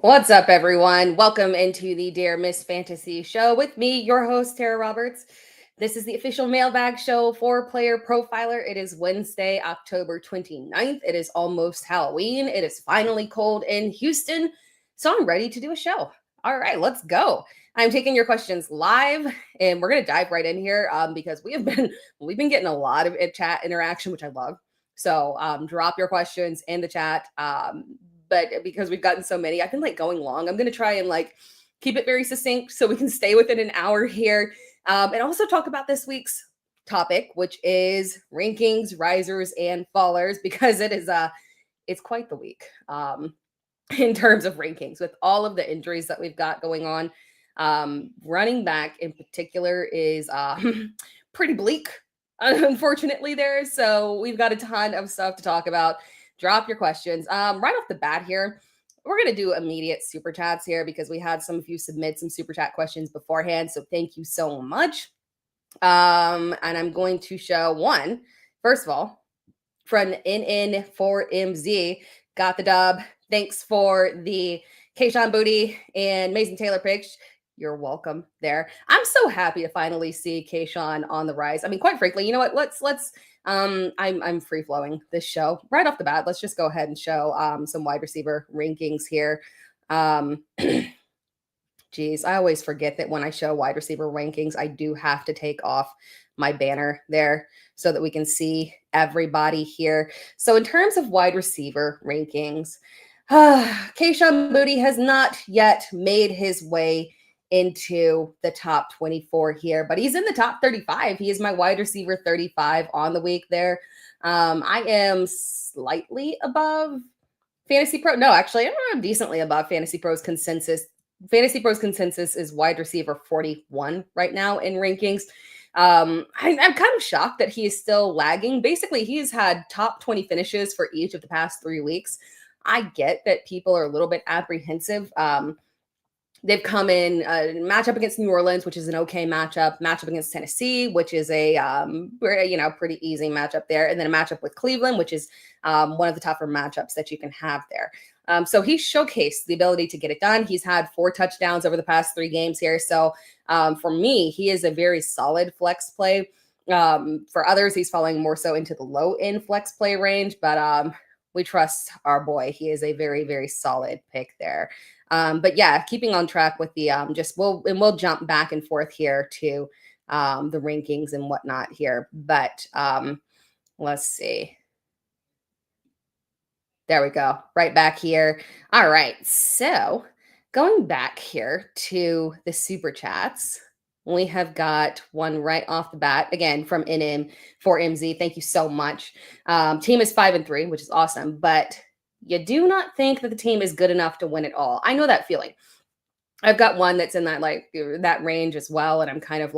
What's up, everyone? Welcome into the Dear Miss Fantasy show with me, your host, Tara Roberts. This is the official Mailbag show for Player Profiler. It is Wednesday, October 29th. It is almost Halloween. It is finally cold in Houston, so I'm ready to do a show. All right, let's go. I'm taking your questions live, and we're going to dive right in here because we've been getting a lot of chat interaction, which I love. So drop your questions in the chat. But because we've gotten so many, I've been going long. I'm going to try and keep it very succinct so we can stay within an hour here. And also talk about this week's topic, which is rankings, risers, and fallers, because it's quite the week in terms of rankings with all of the injuries that we've got going on. Running back in particular is pretty bleak, unfortunately, there. So we've got a ton of stuff to talk about. Drop your questions. Right off the bat here, we're going to do immediate super chats here because we had some of you submit some super chat questions beforehand. So thank you so much. And I'm going to show one, first of all, from NN4MZ, got the dub. Thanks for the Keyshawn Boutte and Mason Taylor picks. You're welcome there. I'm so happy to finally see Keyshawn on the rise. I mean, quite frankly, you know what? Let's I'm free flowing this show right off the bat. Let's just go ahead and show some wide receiver rankings here. Geez, I always forget that when I show wide receiver rankings, I do have to take off my banner there so that we can see everybody here. So in terms of wide receiver rankings, Keyshawn Boutte has not yet made his way into the top 24 here, but he's in the top 35. He is my wide receiver 35 on the week there. I am slightly above Fantasy Pro. No, actually, I'm decently above Fantasy Pro's consensus. Fantasy Pro's consensus is wide receiver 41 right now in rankings. I'm kind of shocked that he is still lagging. Basically, he's had top 20 finishes for each of the past 3 weeks. I get that people are a little bit apprehensive. They've come in matchup against New Orleans, which is an okay matchup against Tennessee, which is a pretty easy matchup there, and then a matchup with Cleveland, which is one of the tougher matchups that you can have there. So he's showcased the ability to get it done. He's had 4 touchdowns over the past 3 games here. So for me, he is a very solid flex play. For others, he's falling more so into the low end flex play range, but we trust our boy. He is a very, very solid pick there. But yeah, keeping on track with the we'll jump back and forth here to the rankings and whatnot here. But let's see. There we go. Right back here. All right. So going back here to the super chats, we have got one right off the bat, again, from NM4MZ. Thank you so much. Team is 5-3, which is awesome, but you do not think that the team is good enough to win it all. I know that feeling. I've got one that's in that that range as well, and I'm kind of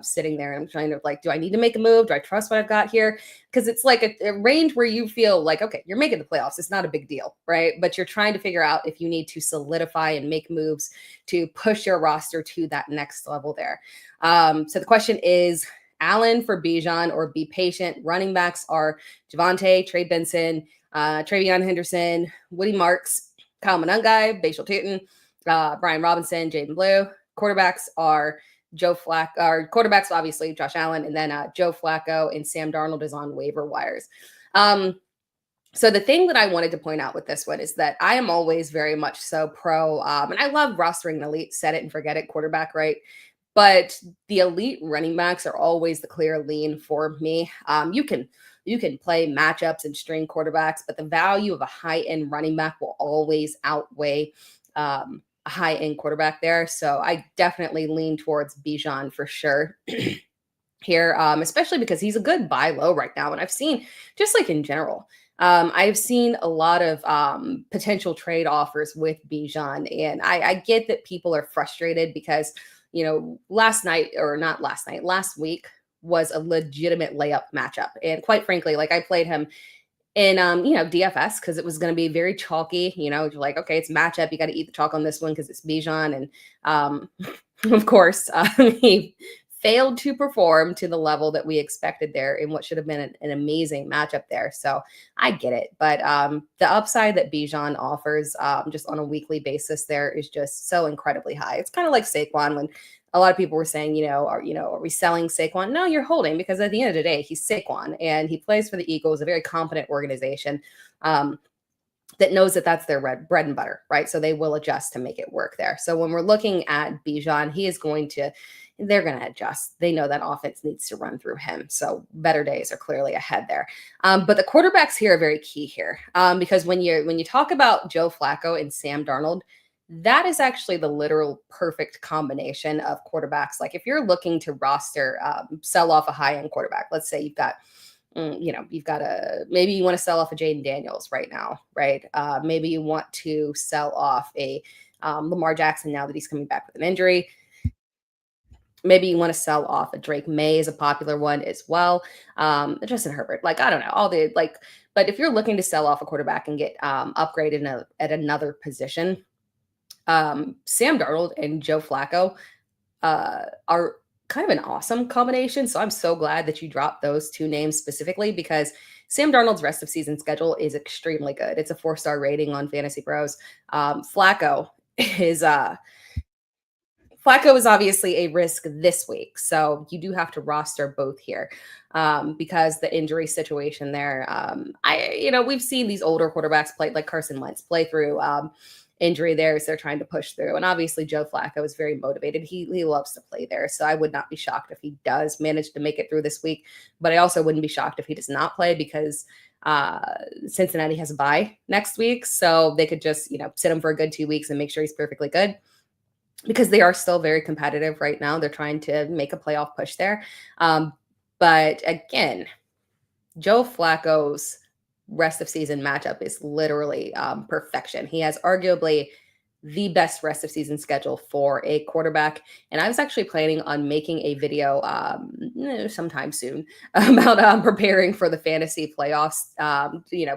sitting there and I'm trying to do I need to make a move? Do I trust what I've got here? Because it's like a range where you feel like, okay, you're making the playoffs. It's not a big deal, right? But you're trying to figure out if you need to solidify and make moves to push your roster to that next level there. So the question is, Allen for Bijan or be patient? Running backs are Javonte, Trey Benson, TreyVeon Henderson, Woody Marks, Kyle Monangai, Bashal Tutin, Brian Robinson, Jaden Blue. Quarterbacks are Joe Flacco. Quarterbacks, obviously, Josh Allen, and then Joe Flacco and Sam Darnold is on waiver wires. So the thing that I wanted to point out with this one is that I am always very much so pro, and I love rostering the elite, set it and forget it quarterback, right? But the elite running backs are always the clear lean for me. You can play matchups and string quarterbacks, but the value of a high-end running back will always outweigh a high-end quarterback there. So I definitely lean towards Bijan for sure here, especially because he's a good buy low right now. And I've seen, just like in general, I've seen a lot of potential trade offers with Bijan. And I get that people are frustrated because, last week was a legitimate layup matchup. And quite frankly, I played him in, DFS because it was going to be very chalky. You're like, okay, it's matchup. You got to eat the chalk on this one because it's Bijan. And of course, he failed to perform to the level that we expected there in what should have been an amazing matchup there. So I get it. But the upside that Bijan offers just on a weekly basis there is just so incredibly high. It's kind of like Saquon when a lot of people were saying, are we selling Saquon? No, you're holding, because at the end of the day, he's Saquon and he plays for the Eagles, a very competent organization. That knows that that's their bread and butter, right? So they will adjust to make it work there. So when we're looking at Bijan, they're going to adjust. They know that offense needs to run through him. So better days are clearly ahead there. But the quarterbacks here are very key here because when you talk about Joe Flacco and Sam Darnold, that is actually the literal perfect combination of quarterbacks. Like if you're looking to sell off a high-end quarterback, let's say you've got maybe you want to sell off a Jaden Daniels right now, right? Maybe you want to sell off a Lamar Jackson now that he's coming back with an injury. Maybe you want to sell off a Drake May is a popular one as well. Justin Herbert, I don't know, but if you're looking to sell off a quarterback and get upgraded at another position, Sam Darnold and Joe Flacco are kind of an awesome combination. So I'm so glad that you dropped those two names specifically, because Sam Darnold's rest of season schedule is extremely good. It's a 4-star rating on Fantasy Pros. Flacco is obviously a risk this week. So you do have to roster both here because the injury situation there. We've seen these older quarterbacks play, like Carson Wentz, play through injury there as they're trying to push through. And obviously Joe Flacco is very motivated. He loves to play there. So I would not be shocked if he does manage to make it through this week, but I also wouldn't be shocked if he does not play, because Cincinnati has a bye next week. So they could just, sit him for a good 2 weeks and make sure he's perfectly good, because they are still very competitive right now. They're trying to make a playoff push there. But again, Joe Flacco's rest of season matchup is literally perfection. He has arguably the best rest of season schedule for a quarterback. And I was actually planning on making a video sometime soon about preparing for the fantasy playoffs,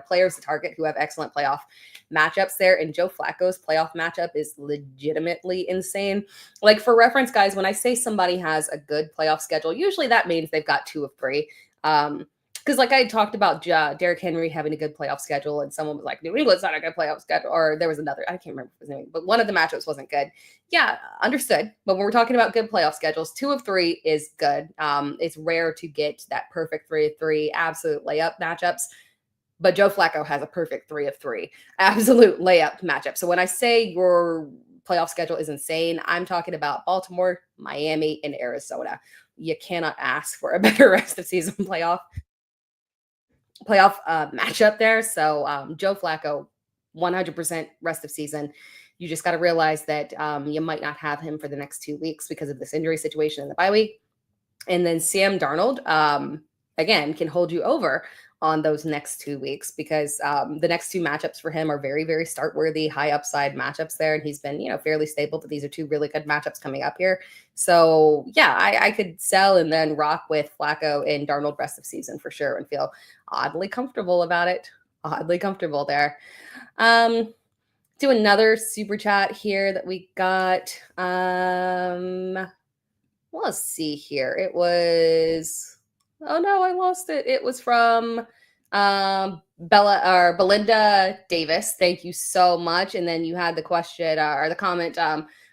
players to target who have excellent playoff matchups there. And Joe Flacco's playoff matchup is legitimately insane. Like, for reference, guys, when I say somebody has a good playoff schedule, usually that means they've got 2 of 3. Because like I talked about Derrick Henry having a good playoff schedule, and someone was like, New England's not a good playoff schedule, or there was another, I can't remember his name, but one of the matchups wasn't good. Yeah, understood. But when we're talking about good playoff schedules, 2 of 3 is good. It's rare to get that perfect 3 of 3 absolute layup matchups. But Joe Flacco has a perfect 3 of 3 absolute layup matchup. So when I say your playoff schedule is insane, I'm talking about Baltimore, Miami, and Arizona. You cannot ask for a better rest of season playoff matchup there. So Joe Flacco, 100% rest of season. You just got to realize that you might not have him for the next 2 weeks because of this injury situation in the bye week. And then Sam Darnold, again, can hold you over on those next 2 weeks, because the next 2 matchups for him are very, very start-worthy, high upside matchups there. And he's been, fairly stable, but these are 2 really good matchups coming up here. So yeah, I could sell and then rock with Flacco and Darnold rest of season for sure and feel oddly comfortable about it. Oddly comfortable there. Do another super chat here that we got. Let's see here. It was... Oh no, I lost it. It was from Belinda Davis. Thank you so much. And then you had the question or the comment.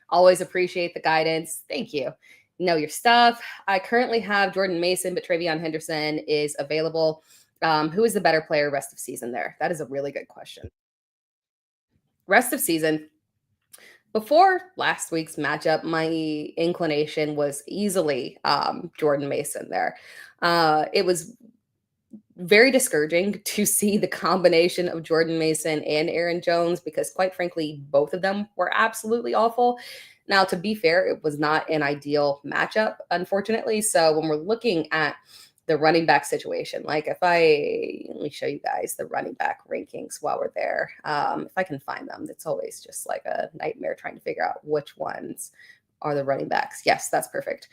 Always appreciate the guidance. Thank you. Know your stuff. I currently have Jordan Mason, but TreyVeon Henderson is available. Who is the better player rest of season there? That is a really good question. Rest of season. Before last week's matchup, my inclination was easily Jordan Mason there. It was very discouraging to see the combination of Jordan Mason and Aaron Jones, because quite frankly, both of them were absolutely awful. Now, to be fair, it was not an ideal matchup, unfortunately. So when we're looking at the running back situation, let me show you guys the running back rankings while we're there. If I can find them, it's always just like a nightmare trying to figure out which ones are the running backs. Yes, that's perfect.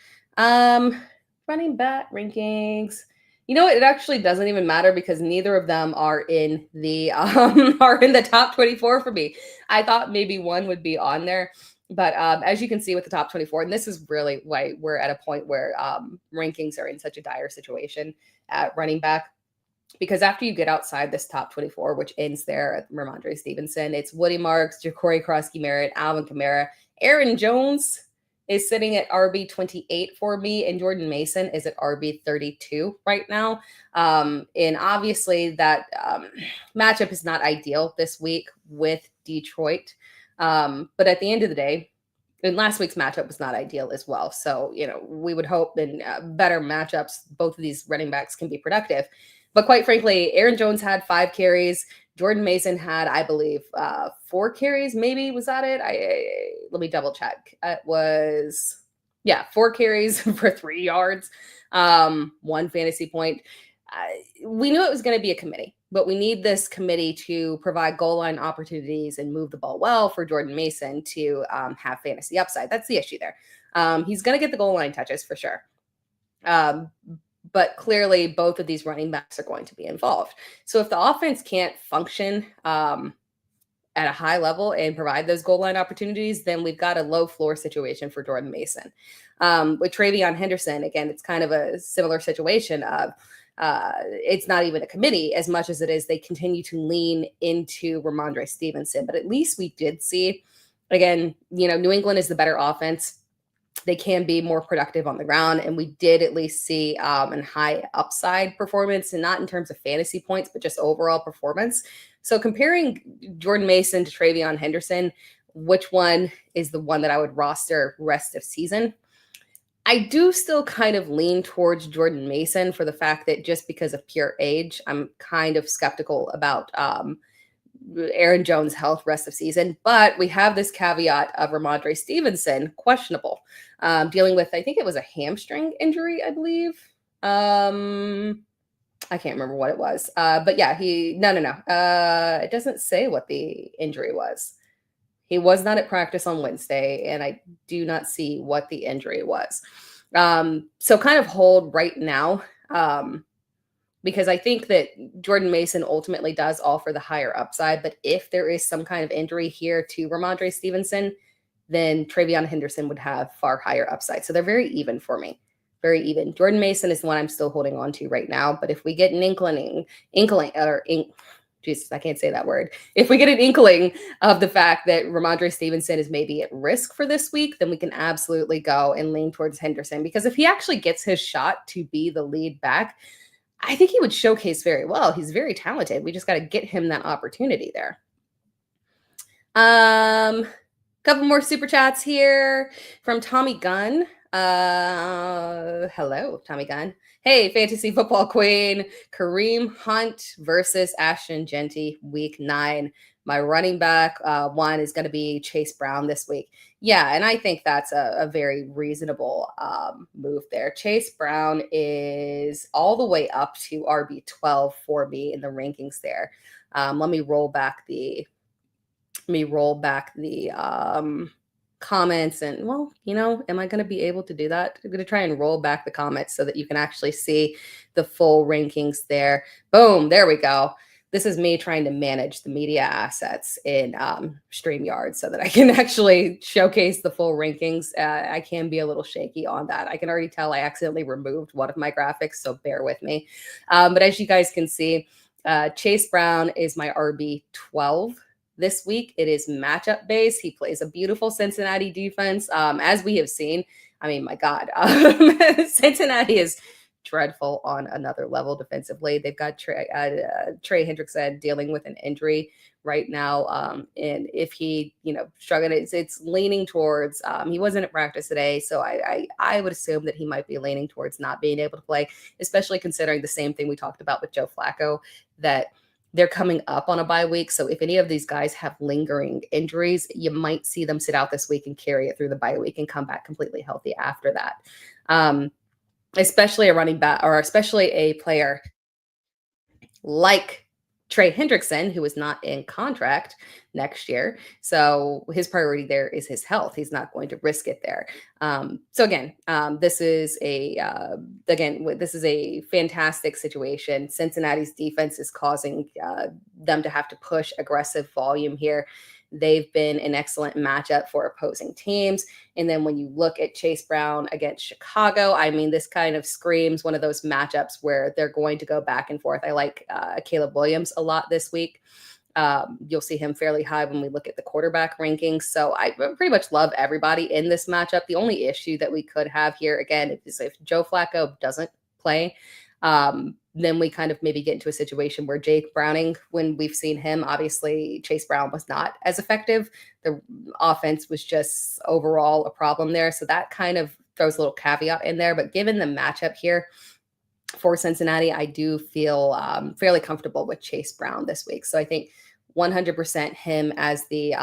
Running back rankings. You know what? It actually doesn't even matter, because neither of them are in the top 24 for me. I thought maybe one would be on there. But as you can see with the top 24, and this is really why we're at a point where rankings are in such a dire situation at running back. Because after you get outside this top 24, which ends there at Ramondre Stevenson, it's Woody Marks, Ja'Cory Krosky-Merritt, Alvin Kamara, Aaron Jones is sitting at RB 28 for me, and Jordan Mason is at RB 32 right now. And obviously that matchup is not ideal this week with Detroit. But at the end of the day, and last week's matchup was not ideal as well. So, we would hope in better matchups, both of these running backs can be productive. But quite frankly, Aaron Jones had 5 carries. Jordan Mason had, I believe, 4 carries. Maybe was that it? Let me double check. It was, 4 carries for 3 yards, 1 fantasy point. We knew it was going to be a committee, but we need this committee to provide goal line opportunities and move the ball well for Jordan Mason to have fantasy upside. That's the issue there. He's going to get the goal line touches for sure. But clearly both of these running backs are going to be involved. So if the offense can't function at a high level and provide those goal line opportunities, then we've got a low floor situation for Jordan Mason. With TreyVeon Henderson, again, it's kind of a similar situation of it's not even a committee as much as it is they continue to lean into Ramondre Stevenson. But at least we did see, again, New England is the better offense. They can be more productive on the ground. And we did at least see a high upside performance, and not in terms of fantasy points, but just overall performance. So comparing Jordan Mason to TreyVeon Henderson, which one is the one that I would roster rest of season? I do still kind of lean towards Jordan Mason for the fact that just because of pure age, I'm kind of skeptical about Aaron Jones' health rest of season. But we have this caveat of Ramondre Stevenson, questionable, dealing with, I think it was a hamstring injury, I believe. I can't remember what it was. But yeah, it doesn't say what the injury was. He was not at practice on Wednesday, and I do not see what the injury was. So kind of hold right now, because I think that Jordan Mason ultimately does offer the higher upside. But if there is some kind of injury here to Ramondre Stevenson, then TreyVeon Henderson would have far higher upside. So they're very even for me. Very even. Jordan Mason is the one I'm still holding on to right now. But if we get an Jesus, I can't say that word. If we get an inkling of the fact that Ramondre Stevenson is maybe at risk for this week, then we can absolutely go and lean towards Henderson. Because if he actually gets his shot to be the lead back, I think he would showcase very well. He's very talented. We just got to get him that opportunity there. Couple more super chats here from Tommy Gunn. Hello, Tommy Gunn. Hey, fantasy football queen. Kareem Hunt versus Ashton Jeanty, week 9. My running back one is going to be Chase Brown this week. Yeah, and I think that's a very reasonable move there. Chase Brown is all the way up to RB 12 for me in the rankings there. Let me roll back the comments, and am I going to be able to do that? I'm going to try and roll back the comments so that you can actually see the full rankings there. Boom, there we go. This is me trying to manage the media assets in StreamYard so that I can actually showcase the full rankings. I can be a little shaky on that. I can already tell I accidentally removed one of my graphics, so bear with me. But as you guys can see, Chase Brown is my RB 12 this week. It is matchup based. He plays a beautiful Cincinnati defense. As we have seen, I mean, my God, Cincinnati is dreadful on another level defensively. They've got Trey Hendrickson dealing with an injury right now. And if he, struggling, it's leaning towards, he wasn't at practice today. So I would assume that he might be leaning towards not being able to play, especially considering the same thing we talked about with Joe Flacco, that they're coming up on a bye week. So if any of these guys have lingering injuries, you might see them sit out this week and carry it through the bye week and come back completely healthy after that. Especially a running back, or especially a player like Trey Hendrickson, who is not in contract next year. So his priority there is his health. He's not going to risk it there. So again, this is a fantastic situation. Cincinnati's defense is causing them to have to push aggressive volume here. they've been an excellent matchup for opposing teams. And then when you look at Chase Brown against Chicago, I mean, this kind of screams one of those matchups where they're going to go back and forth. I like Caleb Williams a lot this week. You'll see him fairly high when we look at the quarterback rankings. So I pretty much love everybody in this matchup. The only issue that we could have here, again, is if Joe Flacco doesn't play, then we kind of maybe get into a situation where Jake Browning, when we've seen him, obviously Chase Brown was not as effective. The offense was just overall a problem there. So that kind of throws a little caveat in there. But given the matchup here for Cincinnati, I do feel fairly comfortable with Chase Brown this week. So I think 100% him as the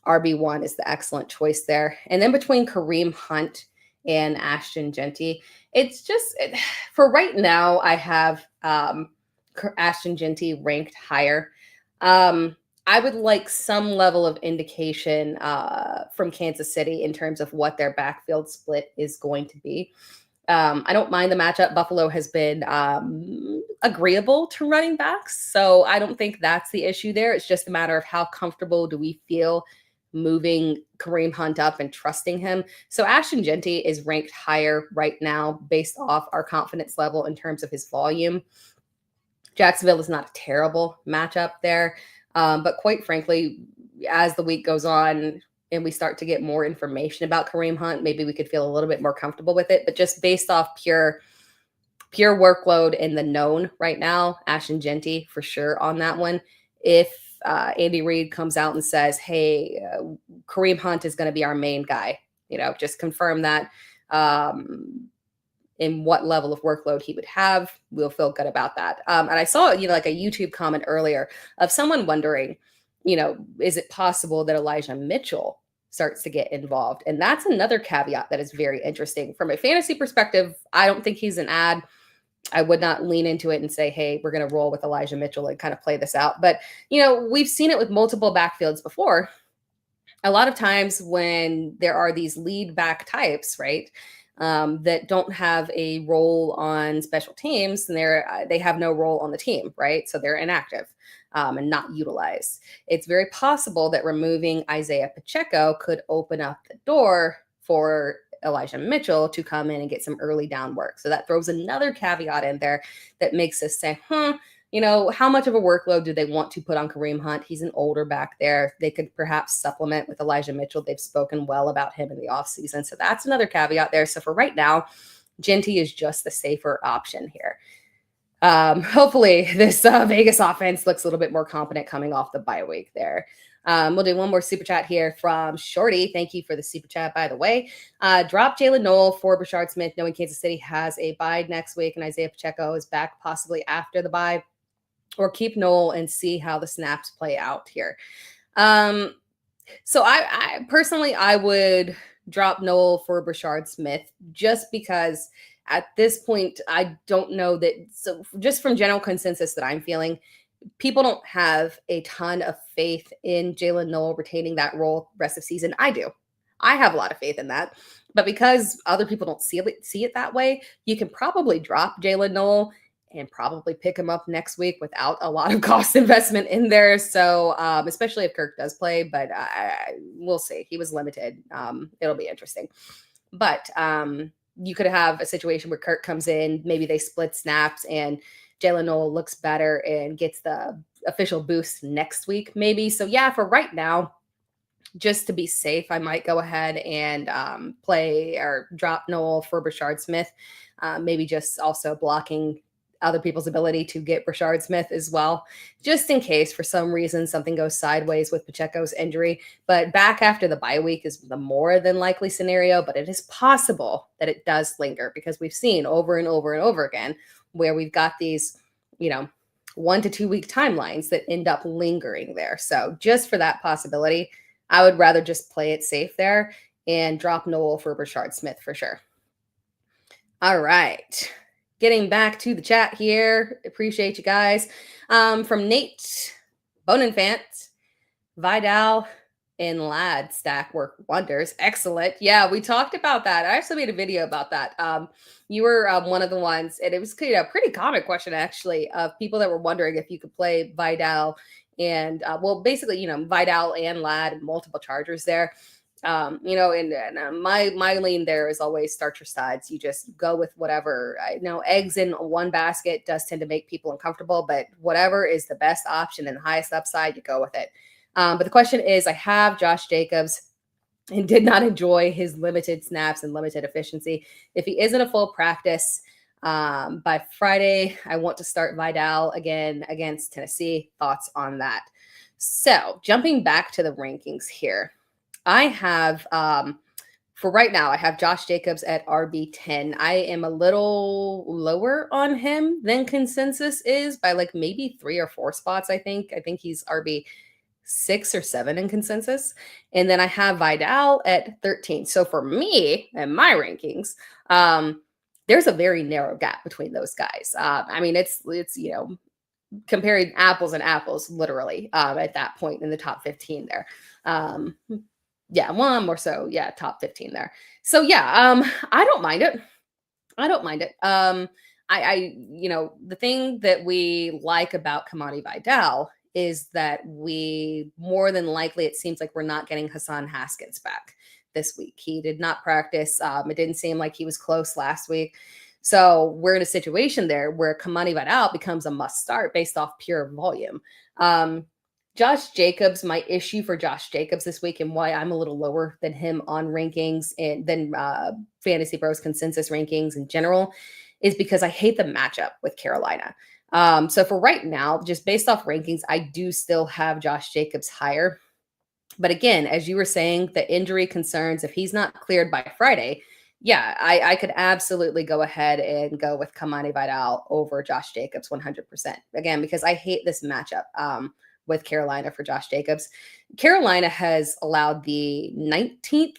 RB1 is the excellent choice there. And then between Kareem Hunt and Ashton Jeanty, it's just for right now, I have Ashton Jeanty ranked higher. I would like some level of indication from Kansas City in terms of what their backfield split is going to be. I don't mind the matchup. Buffalo has been agreeable to running backs, so I don't think that's the issue there. It's just a matter of how comfortable do we feel moving Kareem Hunt up and trusting him. So Ashton Jeanty is ranked higher right now based off our confidence level in terms of his volume. Jacksonville is not a terrible matchup there, but quite frankly, as the week goes on, and we start to get more information about Kareem Hunt, maybe we could feel a little bit more comfortable with it. But just based off pure workload in the known right now, Ashton Jeanty for sure on that one. If Andy Reid comes out and says, hey, Kareem Hunt is going to be our main guy, just confirm that in what level of workload he would have, we'll feel good about that. And I saw, like a YouTube comment earlier of someone wondering, is it possible that Elijah Mitchell starts to get involved? And that's another caveat that is very interesting. From a fantasy perspective, I don't think he's an ad. I would not lean into it and say, hey, we're going to roll with Elijah Mitchell and kind of play this out. But, we've seen it with multiple backfields before. A lot of times when there are these lead back types, right, that don't have a role on special teams, and they have no role on the team, right? So they're inactive and not utilized. It's very possible that removing Isiah Pacheco could open up the door for Elijah Mitchell to come in and get some early down work. So that throws another caveat in there that makes us say, how much of a workload do they want to put on Kareem Hunt? He's an older back there. They could perhaps supplement with Elijah Mitchell. They've spoken well about him in the offseason. So that's another caveat there. So for right now, Jeanty is just the safer option here. Hopefully this Vegas offense looks a little bit more competent coming off the bye week there. We'll do one more super chat here from Shorty. Thank you for the super chat, by the way. Drop Jalen Noel for Brashard Smith, knowing Kansas City has a bye next week and Isiah Pacheco is back possibly after the bye. Or keep Noel and see how the snaps play out here. So I personally, I would drop Noel for Brashard Smith just because at this point, I don't know that. So just from general consensus that I'm feeling, people don't have a ton of faith in Jalen Noel retaining that role rest of season. I do. I have a lot of faith in that. But because other people don't see it that way, you can probably drop Jalen Noel and probably pick him up next week without a lot of cost investment in there. So especially if Kirk does play, but we'll see. He was limited. It'll be interesting. But you could have a situation where Kirk comes in, maybe they split snaps and Jalen Noel looks better and gets the official boost next week, maybe. So yeah, for right now, just to be safe, I might go ahead and play or drop Noel for Brashard Smith. Maybe just also blocking other people's ability to get Brashard Smith as well, just in case for some reason something goes sideways with Pacheco's injury. But back after the bye week is the more than likely scenario, but it is possible that it does linger because we've seen over and over and over again where we've got these, 1 to 2 week timelines that end up lingering there. So just for that possibility, I would rather just play it safe there and drop Noel for Brashard Smith for sure. All right. Getting back to the chat here. Appreciate you guys. From Nate, Bonenfant, Vidal, and Lad stack work wonders. Excellent. Yeah, we talked about that. I actually made a video about that. You were one of the ones, and it was a pretty common question, actually, of people that were wondering if you could play Vidal And well, basically, Vidal and Ladd, multiple chargers there. My lean there is always start your sides. You just go with whatever. I know eggs in one basket does tend to make people uncomfortable, but whatever is the best option and highest upside, you go with it. But the question is, I have Josh Jacobs and did not enjoy his limited snaps and limited efficiency. If he isn't a full practice by Friday, I want to start Vidal again against Tennessee. Thoughts on that? So jumping back to the rankings here. I have, for right now, I have Josh Jacobs at RB10. I am a little lower on him than consensus is by like maybe 3 or 4 spots, I think. I think he's RB6 or 7 in consensus. And then I have Vidal at 13. So for me and my rankings, there's a very narrow gap between those guys. I mean, it's comparing apples and apples, literally, at that point in the top 15 there. Yeah, one more so. Yeah, top 15 there. So yeah, I don't mind it. I don't mind it. The thing that we like about Kamani Vidal is that we more than likely, it seems like we're not getting Hassan Haskins back this week. He did not practice. It didn't seem like he was close last week. So we're in a situation there where Kamani Vidal becomes a must start based off pure volume. Josh Jacobs, my issue for Josh Jacobs this week and why I'm a little lower than him on rankings and then Fantasy Bros consensus rankings in general is because I hate the matchup with Carolina. So for right now, just based off rankings, I do still have Josh Jacobs higher. But again, as you were saying, the injury concerns, if he's not cleared by Friday, yeah, I could absolutely go ahead and go with Kamani Vidal over Josh Jacobs 100%. Again, because I hate this matchup. With Carolina for Josh Jacobs. Carolina has allowed the 19th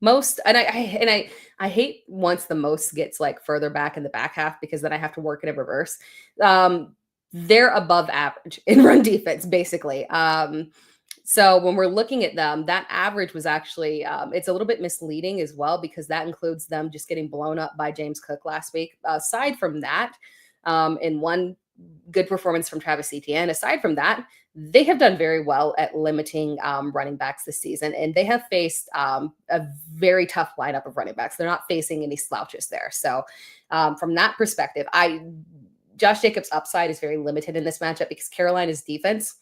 most, and I hate once the most gets like further back in the back half because then I have to work it in reverse. They're above average in run defense, basically. So when we're looking at them, that average was actually, it's a little bit misleading as well because that includes them just getting blown up by James Cook last week. Aside from that, in one good performance from Travis Etienne. Aside from that, they have done very well at limiting running backs this season, and they have faced a very tough lineup of running backs. They're not facing any slouches there. So from that perspective, Josh Jacobs' upside is very limited in this matchup because Carolina's defense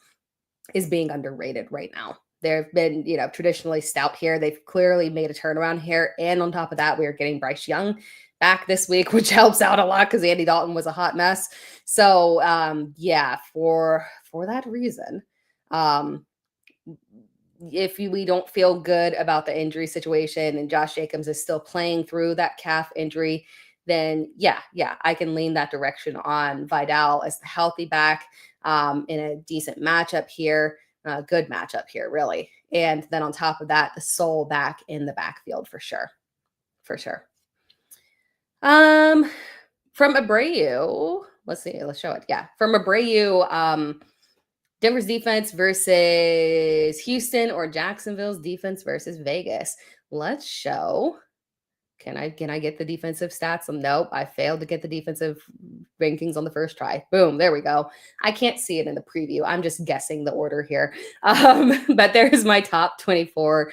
is being underrated right now. They've been, traditionally stout here. They've clearly made a turnaround here. And on top of that, we are getting Bryce Young back this week, which helps out a lot because Andy Dalton was a hot mess. So for that reason, if we don't feel good about the injury situation and Josh Jacobs is still playing through that calf injury, then I can lean that direction on Vidal as the healthy back in a decent matchup here, good matchup here, really. And then on top of that, the sole back in the backfield for sure. From Abreu, let's see, let's show it. Yeah, from Abreu, Denver's defense versus Houston or Jacksonville's defense versus Vegas. Let's show. Can I get the defensive stats? Nope, I failed to get the defensive rankings on the first try. Boom, there we go. I can't see it in the preview. I'm just guessing the order here. But there's my top 24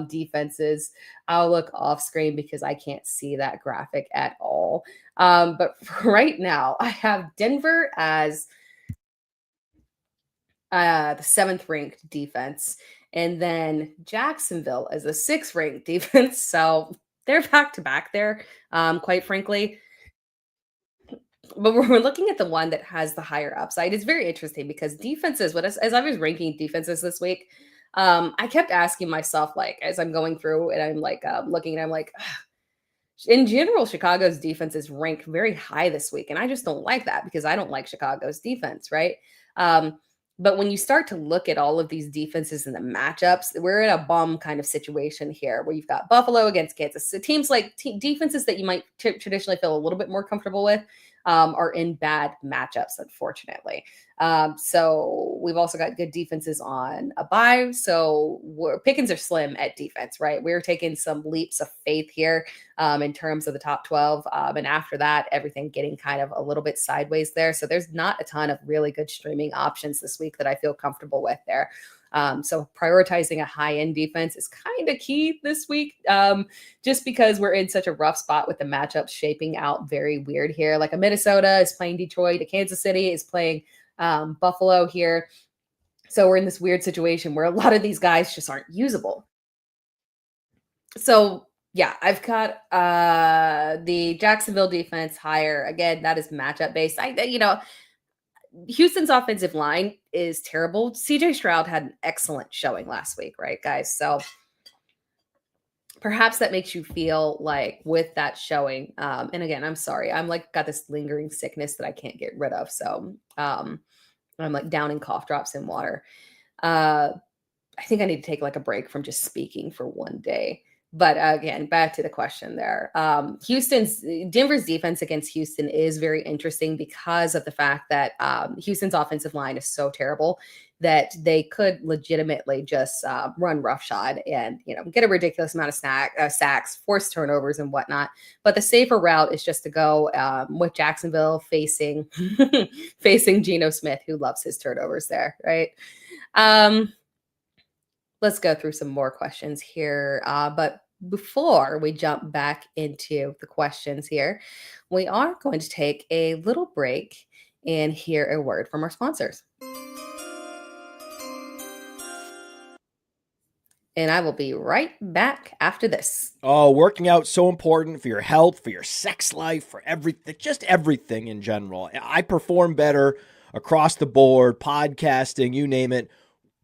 defenses. I'll look off screen because I can't see that graphic at all. But for right now, I have Denver as the 7th ranked defense, and then Jacksonville as a 6th ranked defense. So they're back to back there, quite frankly. But we're looking at the one that has the higher upside. It's very interesting because defenses, as I was ranking defenses this week, I kept asking myself, like, as I'm going through and I'm like looking and I'm like, in general, Chicago's defenses rank very high this week. And I just don't like that because I don't like Chicago's defense, right? But when you start to look at all of these defenses and the matchups, we're in a bum kind of situation here where you've got Buffalo against Kansas. So teams like defenses that you might traditionally feel a little bit more comfortable with are in bad matchups, unfortunately. So we've also got good defenses on a bye. So pickings are slim at defense, right? We're taking some leaps of faith here in terms of the top 12. And after that, everything getting kind of a little bit sideways there. So there's not a ton of really good streaming options this week that I feel comfortable with there. So prioritizing a high-end defense is kind of key this week, just because we're in such a rough spot with the matchups shaping out very weird here. Like a Minnesota is playing Detroit, a Kansas City is playing Buffalo here. So we're in this weird situation where a lot of these guys just aren't usable. So yeah, I've got the Jacksonville defense higher. Again, that is matchup based. Houston's offensive line is terrible. CJ Stroud had an excellent showing last week, right, guys? So perhaps that makes you feel like with that showing, and again, I'm sorry, I'm like got this lingering sickness that I can't get rid of. So I'm like downing cough drops in water. I think I need to take like a break from just speaking for one day. But again, back to the question there. Denver's defense against Houston is very interesting because of the fact that Houston's offensive line is so terrible that they could legitimately just run roughshod and get a ridiculous amount of sacks, force turnovers, and whatnot. But the safer route is just to go with Jacksonville facing facing Geno Smith, who loves his turnovers there, right? Let's go through some more questions here. But before we jump back into the questions here, we are going to take a little break and hear a word from our sponsors. And I will be right back after this. Oh, working out so important for your health, for your sex life, for everything, just everything in general. I perform better across the board, podcasting, you name it.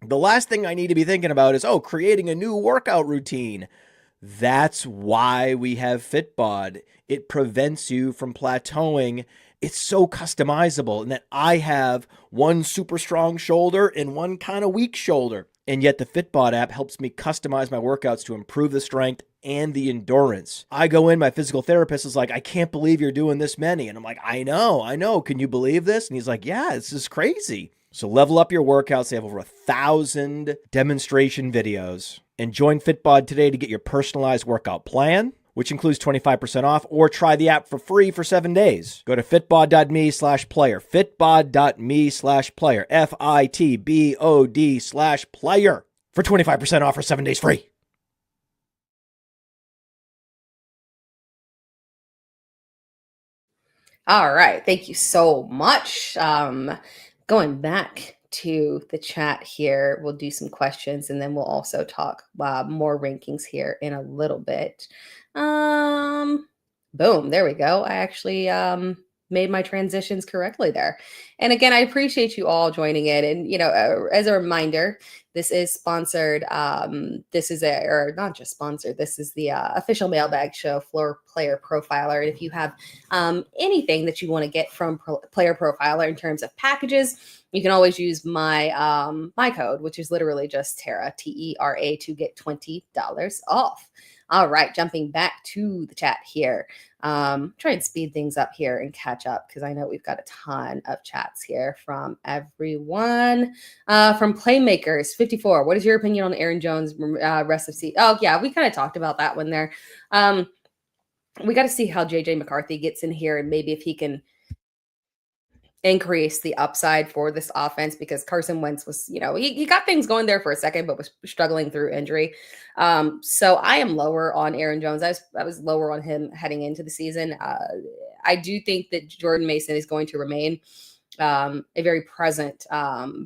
The last thing I need to be thinking about is, creating a new workout routine. That's why we have FITBOD. It prevents you from plateauing. It's so customizable in that I have one super strong shoulder and one kind of weak shoulder. And yet the FITBOD app helps me customize my workouts to improve the strength and the endurance. I go in, my physical therapist is like, I can't believe you're doing this many. And I'm like, I know. Can you believe this? And he's like, yeah, this is crazy. So level up your workouts. They have over 1,000 demonstration videos. And join FITBOD today to get your personalized workout plan, which includes 25% off, or try the app for free for 7 days. Go to fitbod.me/player, fitbod.me/player, FITBOD/player for 25% off for 7 days free. All right. Thank you so much. Going back to the chat here, we'll do some questions and then we'll also talk more rankings here in a little bit. Boom. There we go. I actually made my transitions correctly there. And again, I appreciate you all joining in. And, as a reminder, this is sponsored. This is not just sponsored. This is the official Mailbag Show Floor Player Profiler. And if you have anything that you want to get from Player Profiler in terms of packages, you can always use my my code, which is literally just Tera, TERA, to get $20 off. All right, jumping back to the chat here. Try and speed things up here and catch up because I know we've got a ton of chats here from everyone. From Playmakers 54, what is your opinion on Aaron Jones' rest of season? Oh, yeah, we kind of talked about that one there. We got to see how JJ McCarthy gets in here and maybe if he can increase the upside for this offense because Carson Wentz was, he got things going there for a second, but was struggling through injury. So I am lower on Aaron Jones. I was lower on him heading into the season. I do think that Jordan Mason is going to remain a very present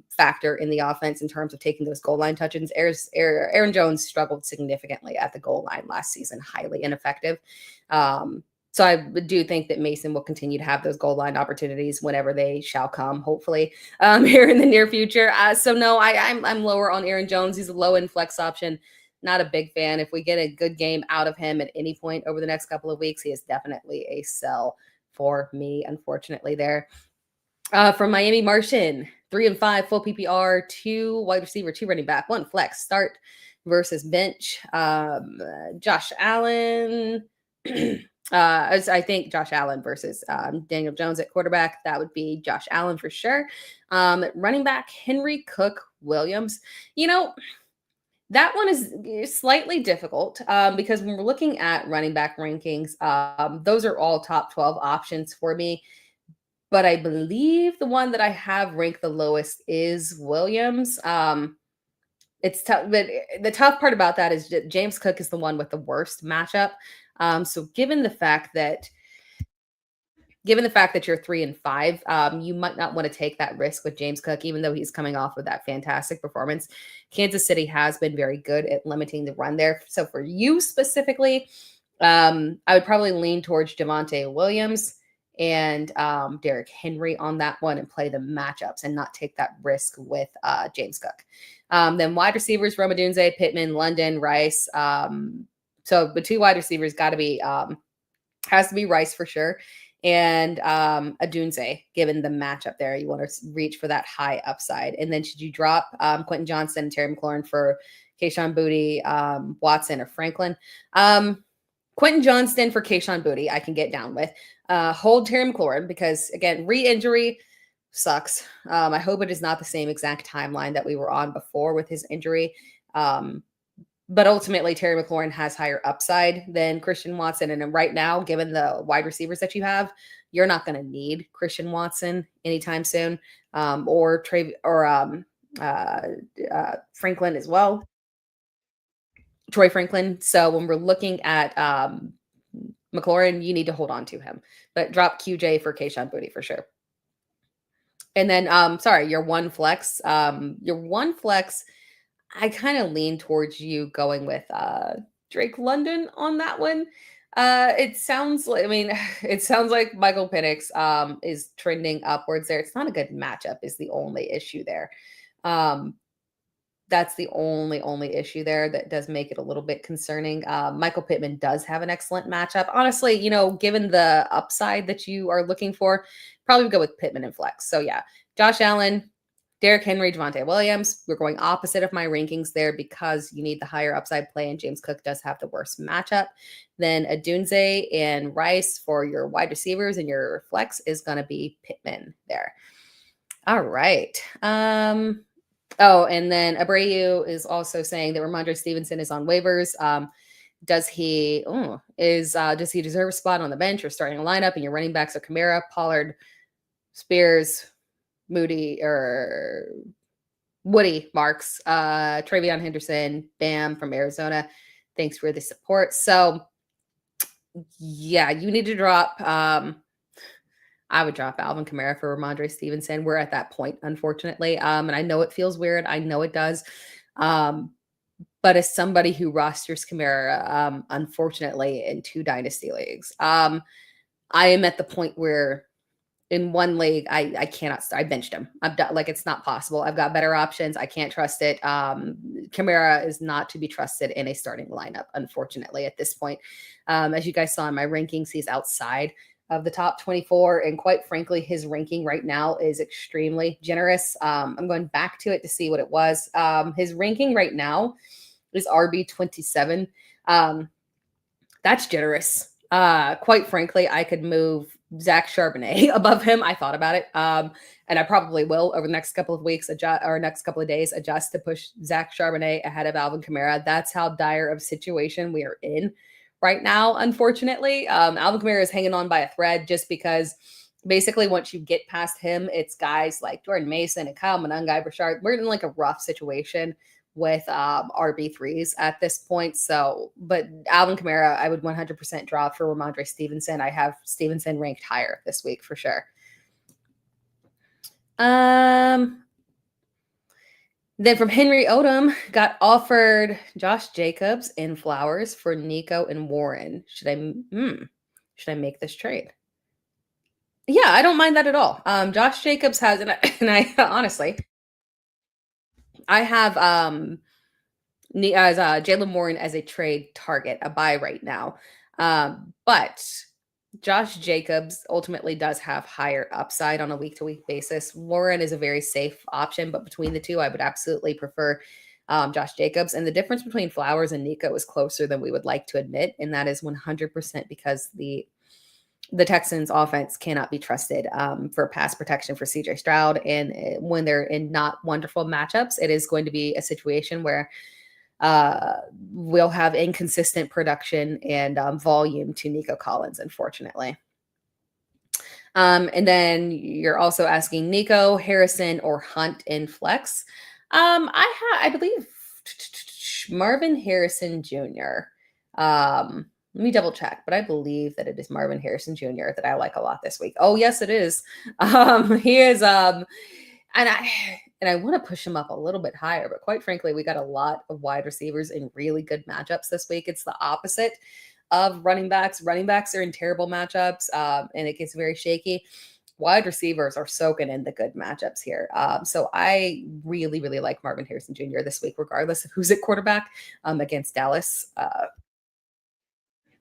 factor in the offense in terms of taking those goal line touches. Aaron Jones struggled significantly at the goal line last season, highly ineffective. So I do think that Mason will continue to have those goal line opportunities whenever they shall come, hopefully, here in the near future. So no, I'm lower on Aaron Jones. He's a low-end flex option. Not a big fan. If we get a good game out of him at any point over the next couple of weeks, he is definitely a sell for me, unfortunately, there. From Miami Martian, 3 and 5, full PPR, 2 wide receiver, 2 running back, 1 flex start versus bench. Josh Allen. As I think Josh Allen versus Daniel Jones at quarterback, that would be Josh Allen for sure. Running back Henry Cook Williams. That one is slightly difficult because when we're looking at running back rankings, those are all top 12 options for me. But I believe the one that I have ranked the lowest is Williams. It's tough, but the tough part about that is that James Cook is the one with the worst matchup. So given the fact that you're 3-5, you might not want to take that risk with James Cook, even though he's coming off of that fantastic performance. Kansas City has been very good at limiting the run there. So for you specifically, I would probably lean towards Javonte Williams and Derrick Henry on that one and play the matchups and not take that risk with James Cook. Then wide receivers, Rome Odunze, Pittman, London, Rice. So the two wide receivers has to be Rice for sure. And Odunze, given the matchup there, you want to reach for that high upside. And then should you drop Quentin Johnston and Terry McLaurin for Kayshon Boutte, Watson, or Franklin? Quentin Johnston for Kayshon Boutte, I can get down with. Hold Terry McLaurin because, again, re-injury sucks. I hope it is not the same exact timeline that we were on before with his injury. But ultimately, Terry McLaurin has higher upside than Christian Watson. And right now, given the wide receivers that you have, you're not going to need Christian Watson anytime soon, or Franklin as well. Troy Franklin. So when we're looking at McLaurin, you need to hold on to him. But drop QJ for Kayshon Boutte for sure. And then, your one flex. I kind of lean towards you going with Drake London on that one. It sounds like Michael Penix is trending upwards there. It's not a good matchup is the only issue there. That's the only issue there that does make it a little bit concerning. Michael Pittman does have an excellent matchup. Honestly, given the upside that you are looking for, probably go with Pittman and flex. So yeah, Josh Allen, Derrick Henry, Javonte Williams. We're going opposite of my rankings there because you need the higher upside play, and James Cook does have the worst matchup. Then Odunze and Rice for your wide receivers, and your flex is going to be Pittman there. All right. Oh, and then Abreu is also saying that Ramondre Stevenson is on waivers. Does he deserve a spot on the bench or starting a lineup? And your running backs are Kamara, Pollard, Spears, Moody, or Woody Marks, TreyVeon Henderson, Bam from Arizona. Thanks for the support. So yeah, you need to drop. I would drop Alvin Kamara for Ramondre Stevenson. We're at that point, unfortunately. And I know it feels weird. I know it does. But as somebody who rosters Kamara, unfortunately, in 2 dynasty leagues, I am at the point where in one league, I cannot start. I benched him. I've done it's not possible. I've got better options. I can't trust it. Kamara is not to be trusted in a starting lineup, unfortunately, at this point. As you guys saw in my rankings, he's outside of the top 24. And quite frankly, his ranking right now is extremely generous. I'm going back to it to see what it was. His ranking right now is RB 27. That's generous. Quite frankly, I could move Zach Charbonnet above him. I thought about it. And I probably will over the next couple of weeks next couple of days adjust to push Zach Charbonnet ahead of Alvin Kamara. That's how dire of a situation we are in right now, unfortunately. Alvin Kamara is hanging on by a thread just because basically once you get past him, it's guys like Jordan Mason and Kyle Monangai, Brashard. We're in a rough situation with RB3s at this point. So, but Alvin Kamara, I would 100% drop for Ramondre Stevenson. I have Stevenson ranked higher this week for sure. Then from Henry Odom, got offered Josh Jacobs and Flowers for Nico and Warren. Should I make this trade? Yeah, I don't mind that at all. Josh Jacobs has, and I honestly, I have Jaylen Warren as a trade target, a buy right now. But Josh Jacobs ultimately does have higher upside on a week-to-week basis. Warren is a very safe option, but between the two, I would absolutely prefer Josh Jacobs. And the difference between Flowers and Nico is closer than we would like to admit. And that is 100% because the Texans offense cannot be trusted for pass protection for CJ Stroud. And when they're in not wonderful matchups, it is going to be a situation where we'll have inconsistent production and volume to Nico Collins, unfortunately. And then you're also asking Nico, Harrison, or Hunt in flex. I believe Marvin Harrison Jr. Let me double check, but I believe that it is Marvin Harrison Jr. that I like a lot this week. Oh, yes, it is. He is, and I want to push him up a little bit higher, but quite frankly, we got a lot of wide receivers in really good matchups this week. It's the opposite of running backs. Running backs are in terrible matchups, and it gets very shaky. Wide receivers are soaking in the good matchups here. So I really, really like Marvin Harrison Jr. this week, regardless of who's at quarterback against Dallas.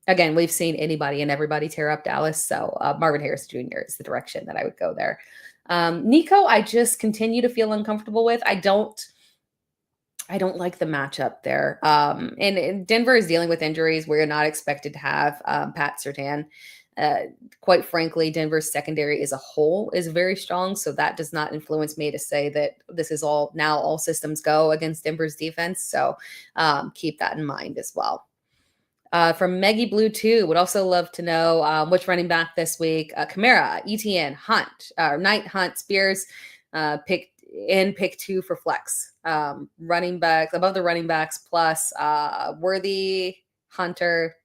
Again, we've seen anybody and everybody tear up Dallas. So Marvin Harrison Jr. is the direction that I would go there. Nico, I just continue to feel uncomfortable with. I don't like the matchup there. And Denver is dealing with injuries. We're not expected to have Pat Surtain. Quite frankly, Denver's secondary as a whole is very strong. So that does not influence me to say that this is all systems go against Denver's defense. So keep that in mind as well. From Meggie Blue 2, would also love to know which running back this week. Kamara, ETN, Hunt, Knight, Hunt, Spears, pick 2 for flex. Running backs, above the running backs, plus Worthy, Hunter,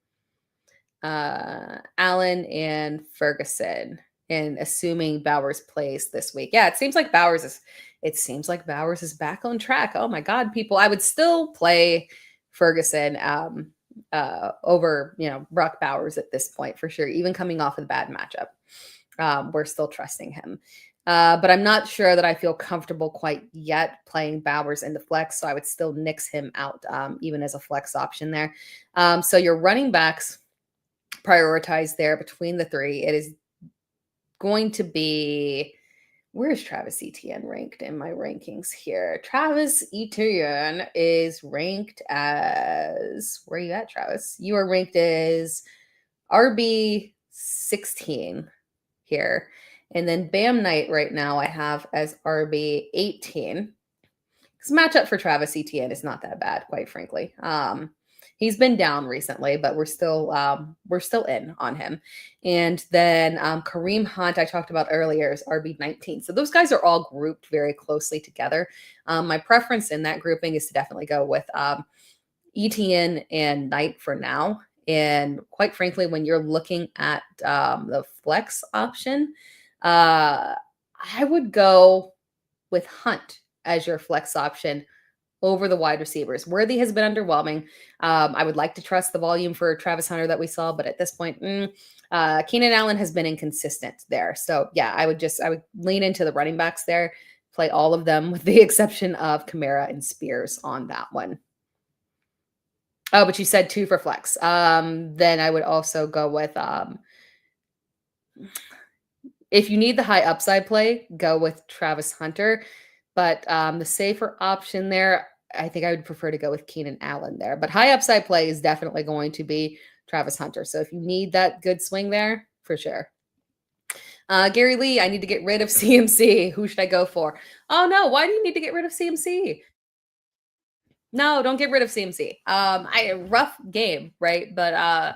Allen, and Ferguson. And assuming Bowers plays this week. Yeah, it seems like Bowers is back on track. Oh my God, people. I would still play Ferguson over, Brock Bowers at this point for sure, even coming off of the bad matchup. We're still trusting him. But I'm not sure that I feel comfortable quite yet playing Bowers in the flex, so I would still nix him out even as a flex option there. So your running backs prioritize there between the three. It is going to be, where is Travis Etienne ranked in my rankings here? Travis Etienne is ranked as, where are you at, Travis? You are ranked as RB 16 here. And then Bam Knight right now I have as RB 18. This matchup for Travis Etienne is not that bad, quite frankly. He's been down recently, but we're still in on him. And then Kareem Hunt, I talked about earlier, is RB 19. So those guys are all grouped very closely together. My preference in that grouping is to definitely go with Etienne and Knight for now. And quite frankly, when you're looking at the flex option, I would go with Hunt as your flex option over the wide receivers. Worthy has been underwhelming. I would like to trust the volume for Travis Hunter that we saw, but at this point, Keenan Allen has been inconsistent there. So yeah, I would lean into the running backs there, play all of them with the exception of Kamara and Spears on that one. Oh, but you said 2 for flex. Then I would also go with, if you need the high upside play, go with Travis Hunter. But the safer option there, I think I would prefer to go with Keenan Allen there. But high upside play is definitely going to be Travis Hunter. So if you need that good swing there, for sure. Gary Lee, I need to get rid of CMC. Who should I go for? Oh, no. Why do you need to get rid of CMC? No, don't get rid of CMC. Rough game, right? But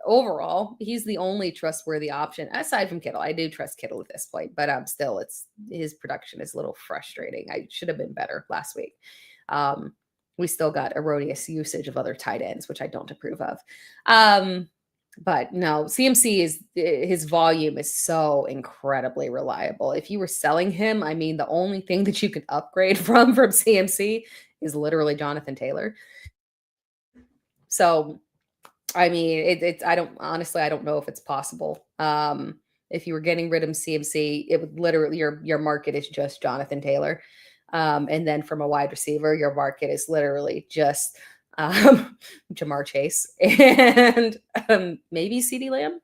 overall, he's the only trustworthy option aside from Kittle. I do trust Kittle at this point, but still, his production is a little frustrating. I should have been better last week. We still got erroneous usage of other tight ends, which I don't approve of. But no, CMC his volume is so incredibly reliable. If you were selling him, I mean, the only thing that you can upgrade from CMC is literally Jonathan Taylor. So I mean, I don't know if it's possible. If you were getting rid of CMC, it would literally, your market is just Jonathan Taylor. And then from a wide receiver, your market is literally just Jamar Chase and maybe CeeDee Lamb.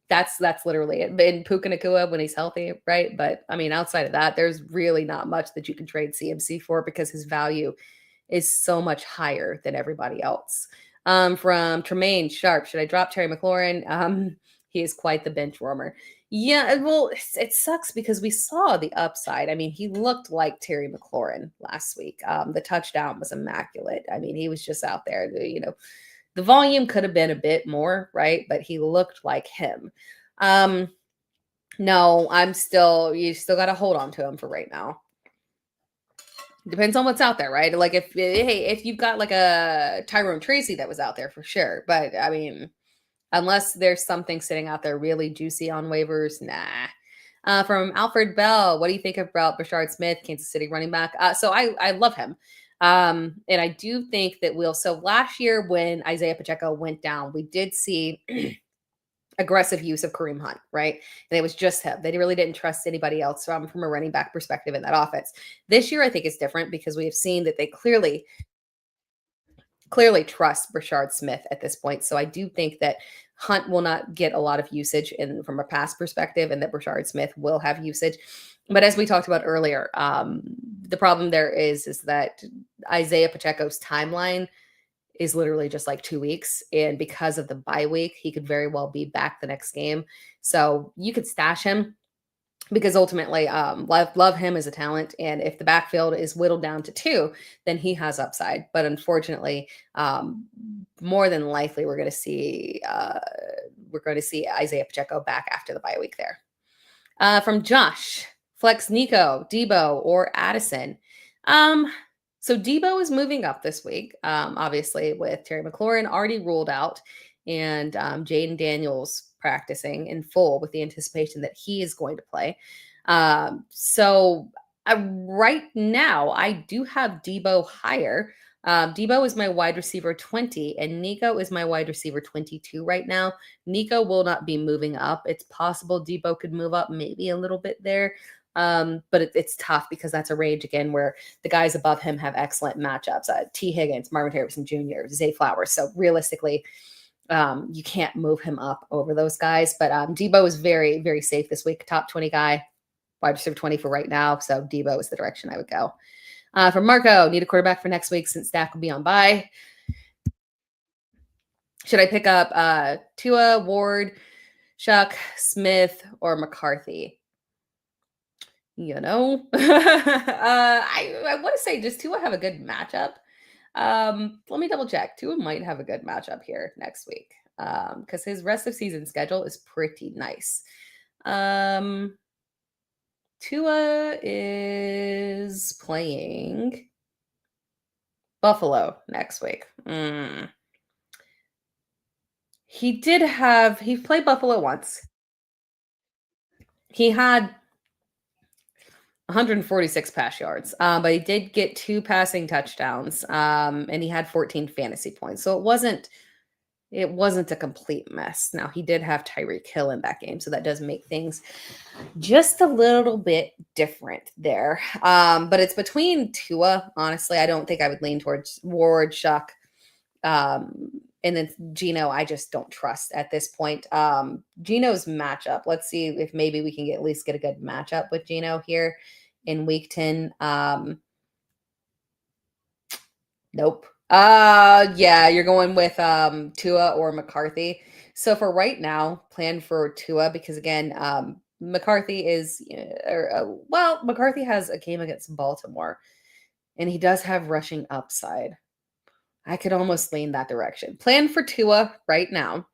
That's literally it. And Puka Nacua when he's healthy, right? But I mean, outside of that, there's really not much that you can trade CMC for because his value is so much higher than everybody else. From Tremaine Sharp, should I drop Terry McLaurin? He is quite the bench warmer. Yeah, well, it sucks because we saw the upside. I mean, he looked like Terry McLaurin last week. The touchdown was immaculate. I mean, he was just out there. The volume could have been a bit more, right? But he looked like him. No, you still got to hold on to him for right now. Depends on what's out there, right? Like if you've got like a Tyrone Tracy that was out there for sure. But I mean, unless there's something sitting out there really juicy on waivers, nah. From Alfred Bell, what do you think about Brashard Smith, Kansas City running back? So I love him. And I do think that so last year when Isiah Pacheco went down, we did see aggressive use of Kareem Hunt, right? And it was just him. They really didn't trust anybody else from a running back perspective in that offense. This year, I think is different because we have seen that they clearly trust Brashard Smith at this point. So I do think that Hunt will not get a lot of usage from a pass perspective and that Brashard Smith will have usage. But as we talked about earlier, the problem there is that Isiah Pacheco's timeline is literally just like 2 weeks. And because of the bye week, he could very well be back the next game. So you could stash him because ultimately love him as a talent. And if the backfield is whittled down to 2, then he has upside. But unfortunately, more than likely, we're going to see Isiah Pacheco back after the bye week there. From Josh, flex Nico, Deebo, or Addison. So Deebo is moving up this week, obviously with Terry McLaurin already ruled out and Jaden Daniels practicing in full with the anticipation that he is going to play. So right now, I do have Deebo higher. Deebo is my wide receiver 20 and Nico is my wide receiver 22 right now. Nico will not be moving up. It's possible Deebo could move up maybe a little bit there. But it's tough because that's a range again where the guys above him have excellent matchups. T. Higgins, Marvin Harrison Jr., Zay Flowers. So realistically, you can't move him up over those guys. But Deebo is very, very safe this week. Top 20 guy, wide receiver 20 for right now. So Deebo is the direction I would go. From Marco, need a quarterback for next week since Dak will be on bye. Should I pick up Tua, Ward, Shuck, Smith, or McCarthy? I want to say just Tua have a good matchup. Let me double check. Tua might have a good matchup here next week because his rest of season schedule is pretty nice. Tua is playing Buffalo next week. He played Buffalo once. He had 146 pass yards, but he did get 2 passing touchdowns, and he had 14 fantasy points. So it wasn't a complete mess. Now he did have Tyreek Hill in that game, so that does make things just a little bit different there. But it's between Tua, honestly. I don't think I would lean towards Ward, Shuck, and then Geno, I just don't trust at this point. Geno's matchup. Let's see if maybe we can at least get a good matchup with Geno here in week 10. Nope. Yeah, you're going with Tua or McCarthy. So for right now, plan for Tua because again, McCarthy McCarthy has a game against Baltimore, and he does have rushing upside. I could almost lean that direction. Plan for Tua right now.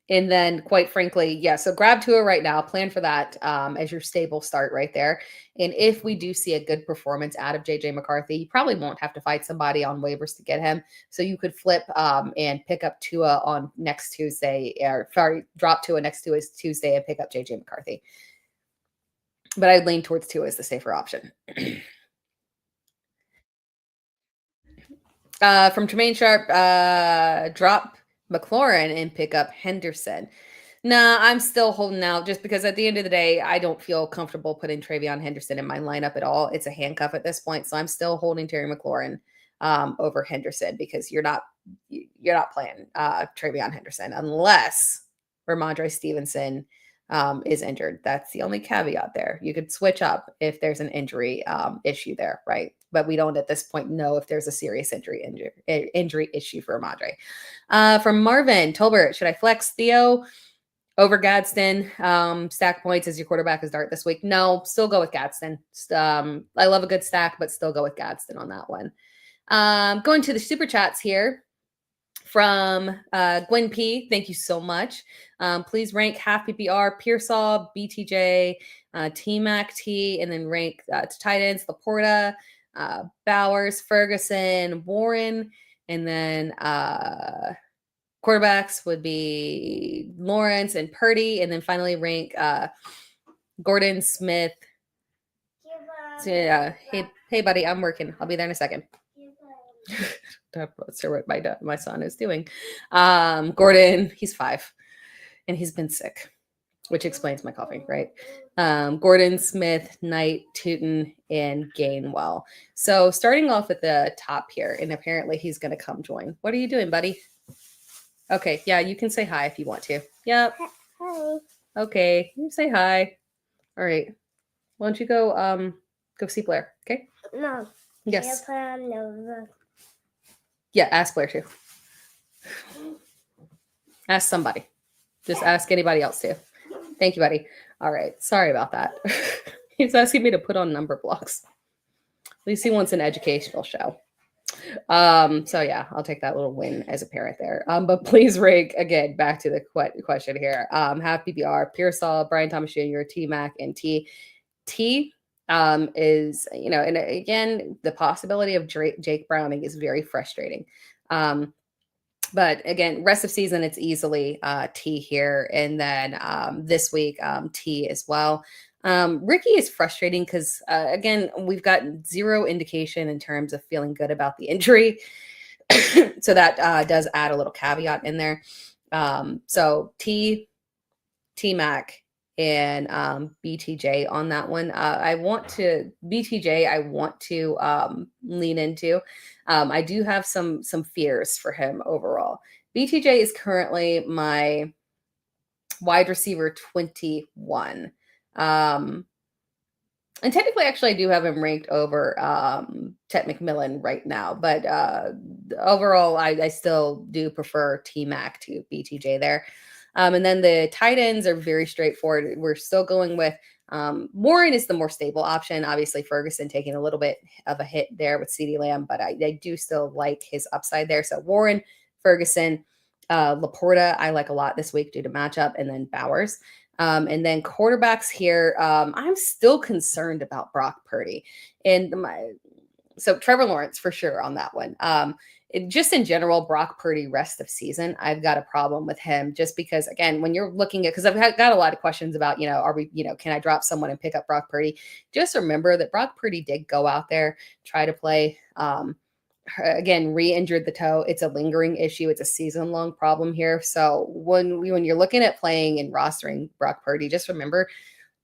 And then quite frankly, so grab Tua right now, plan for that as your stable start right there. And if we do see a good performance out of JJ McCarthy, you probably won't have to fight somebody on waivers to get him. So you could flip and pick up Tua on next Tuesday, drop Tua next Tuesday and pick up JJ McCarthy. But I'd lean towards Tua as the safer option. From Tremaine Sharp, drop McLaurin and pick up Henderson. Nah, I'm still holding out just because at the end of the day, I don't feel comfortable putting TreyVeon Henderson in my lineup at all. It's a handcuff at this point, so I'm still holding Terry McLaurin over Henderson because you're not playing TreyVeon Henderson unless Ramondre Stevenson is injured. That's the only caveat there. You could switch up if there's an injury issue there, right? But we don't at this point know if there's a serious injury issue for Ramondre. From Marvin Tolbert, should I flex Theo over Gadsden? Stack points as your quarterback is Dart this week. No, still go with Gadsden. I love a good stack, but still go with Gadsden on that one. Going to the super chats here from Gwen P. Thank you so much. Please rank half PPR, Pearsall, BTJ, T-Mac T, and then rank to tight ends, Laporta, Bowers, Ferguson, Warren, and then quarterbacks would be Lawrence and Purdy, and then finally rank Gordon, Smith. So, hey, buddy, I'm working. I'll be there in a second. That's what my son is doing. Gordon, he's 5, and he's been sick, which explains my coughing, right? Gordon, Smith, Knight, Tootin, and Gainwell. So starting off at the top here, and apparently he's going to come join. What are you doing, buddy? Okay, yeah, you can say hi if you want to. Yep. Hi. Okay, you say hi. All right. Why don't you go see Blair? Okay. No. Yes. No. Yeah, ask Blair too. Ask somebody. Just ask anybody else too. Thank you, buddy. All right. Sorry about that. He's asking me to put on number blocks. At least he wants an educational show. So yeah, I'll take that little win as a parent there. But please rank again back to the question here. Half PPR, Pearsall, Brian Thomas Jr., T-Mac, and T is, and again, the possibility of Jake Browning is very frustrating. But again, rest of season, it's easily T here. And then this week, T as well. Ricky is frustrating because, again, we've got zero indication in terms of feeling good about the injury. So that does add a little caveat in there. So T-Mac, and BTJ on that one. I want to lean into. I do have some fears for him overall. BTJ is currently my wide receiver 21. And technically, actually, I do have him ranked over Tet McMillan right now. But overall, I still do prefer T-Mac to BTJ there. And then the tight ends are very straightforward. We're still going with Warren is the more stable option. Obviously, Ferguson taking a little bit of a hit there with CeeDee Lamb, but I do still like his upside there. So Warren, Ferguson, Laporta, I like a lot this week due to matchup, and then Bowers. And then quarterbacks here, I'm still concerned about Brock Purdy. So Trevor Lawrence for sure on that one. Just in general, Brock Purdy rest of season, I've got a problem with him just because, again, when you're looking at, because I've got a lot of questions about, can I drop someone and pick up Brock Purdy? Just remember that Brock Purdy did go out there, try to play, again, re-injured the toe. It's a lingering issue. It's a season-long problem here. So when you're looking at playing and rostering Brock Purdy, just remember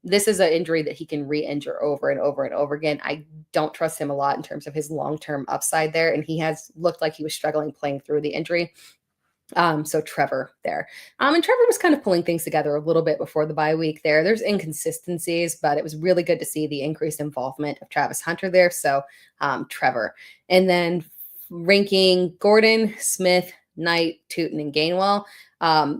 this is an injury that he can re-injure over and over and over again. I don't trust him a lot in terms of his long-term upside there. And he has looked like he was struggling playing through the injury. So Trevor there. And Trevor was kind of pulling things together a little bit before the bye week there. There's inconsistencies, but it was really good to see the increased involvement of Travis Hunter there. So Trevor. And then ranking Gordon, Smith, Knight, Tootin, and Gainwell.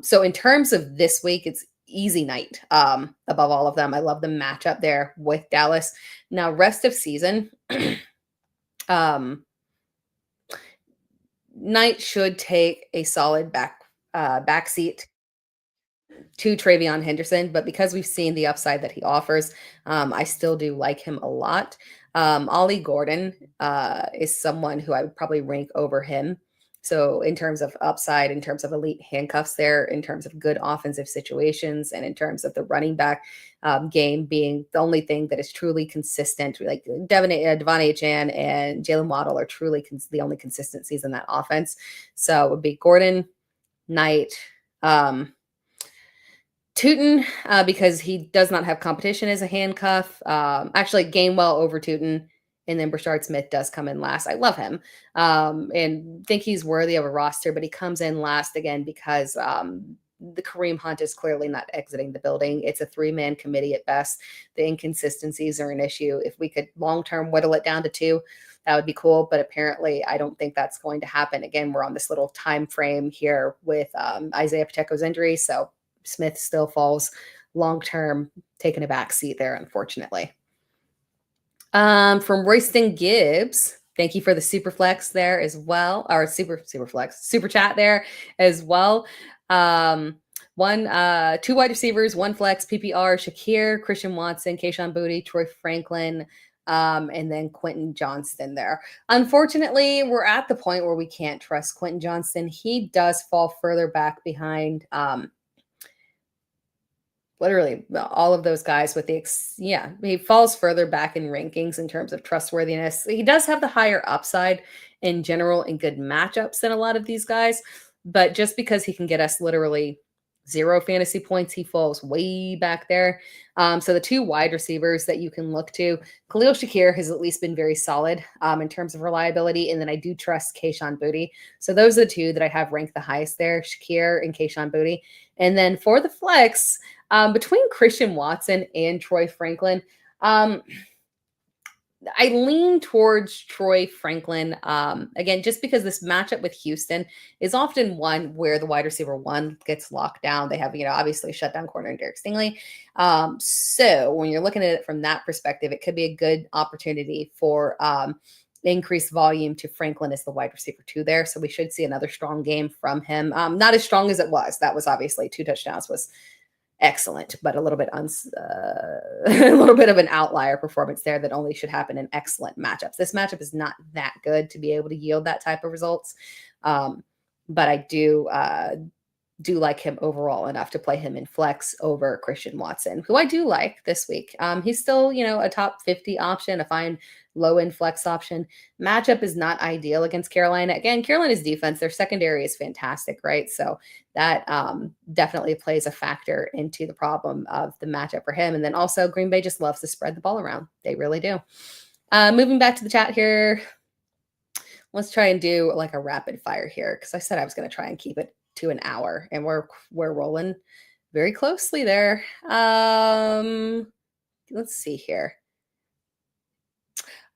So in terms of this week, it's easy Knight above all of them. I love the matchup there with Dallas. Now, rest of season, Knight should take a solid backseat to TreyVeon Henderson, but because we've seen the upside that he offers, I still do like him a lot. Ollie Gordon is someone who I would probably rank over him. So in terms of upside, in terms of elite handcuffs there, in terms of good offensive situations, and in terms of the running back game being the only thing that is truly consistent, like Devon Achane and Jalen Waddle are truly the only consistencies in that offense. So it would be Gordon, Knight, Tootin, because he does not have competition as a handcuff. Actually, Gainwell over Tootin. And then Brashard Smith does come in last. I love him and think he's worthy of a roster, but he comes in last again because the Kareem Hunt is clearly not exiting the building. It's a 3-man committee at best. The inconsistencies are an issue. If we could long-term whittle it down to 2, that would be cool. But apparently I don't think that's going to happen. Again, we're on this little time frame here with Isiah Pacheco's injury. So Smith still falls long-term, taking a back seat there, unfortunately. From Royston Gibbs, thank you for the super flex there as well, or super chat there as well. 2 wide receivers, 1 flex, PPR, Shakir, Christian Watson, Kayshon Boutte, Troy Franklin, and then Quentin Johnston there. Unfortunately, we're at the point where we can't trust Quentin Johnston. He does fall further back behind literally all of those guys with he falls further back in rankings in terms of trustworthiness. He does have the higher upside in general in good matchups than a lot of these guys, but just because he can get us literally 0 fantasy points, he falls way back there. So the 2 wide receivers that you can look to, Khalil Shakir has at least been very solid in terms of reliability, and then I do trust Kayshon Boutte. So those are the 2 that I have ranked the highest there, Shakir and Kayshon Boutte. And then for the flex, between Christian Watson and Troy Franklin, I lean towards Troy Franklin. Again, just because this matchup with Houston is often one where the wide receiver 1 gets locked down. They have, obviously shut down corner and Derek Stingley. So when you're looking at it from that perspective, it could be a good opportunity for increased volume to Franklin as the wide receiver 2 there. So we should see another strong game from him. Not as strong as it was. That was obviously 2 touchdowns was excellent, but a little bit a little bit of an outlier performance there that only should happen in excellent matchups. This matchup is not that good to be able to yield that type of results. But I do like him overall enough to play him in flex over Christian Watson, who I do like this week. He's still, a top 50 option, a fine low-end flex option. Matchup is not ideal against Carolina. Again, Carolina's defense, their secondary is fantastic, right? So that definitely plays a factor into the problem of the matchup for him. And then also Green Bay just loves to spread the ball around. They really do. Moving back to the chat here. Let's try and do like a rapid fire here, because I said I was going to try and keep it to an hour, and we're rolling very closely there. Let's see here.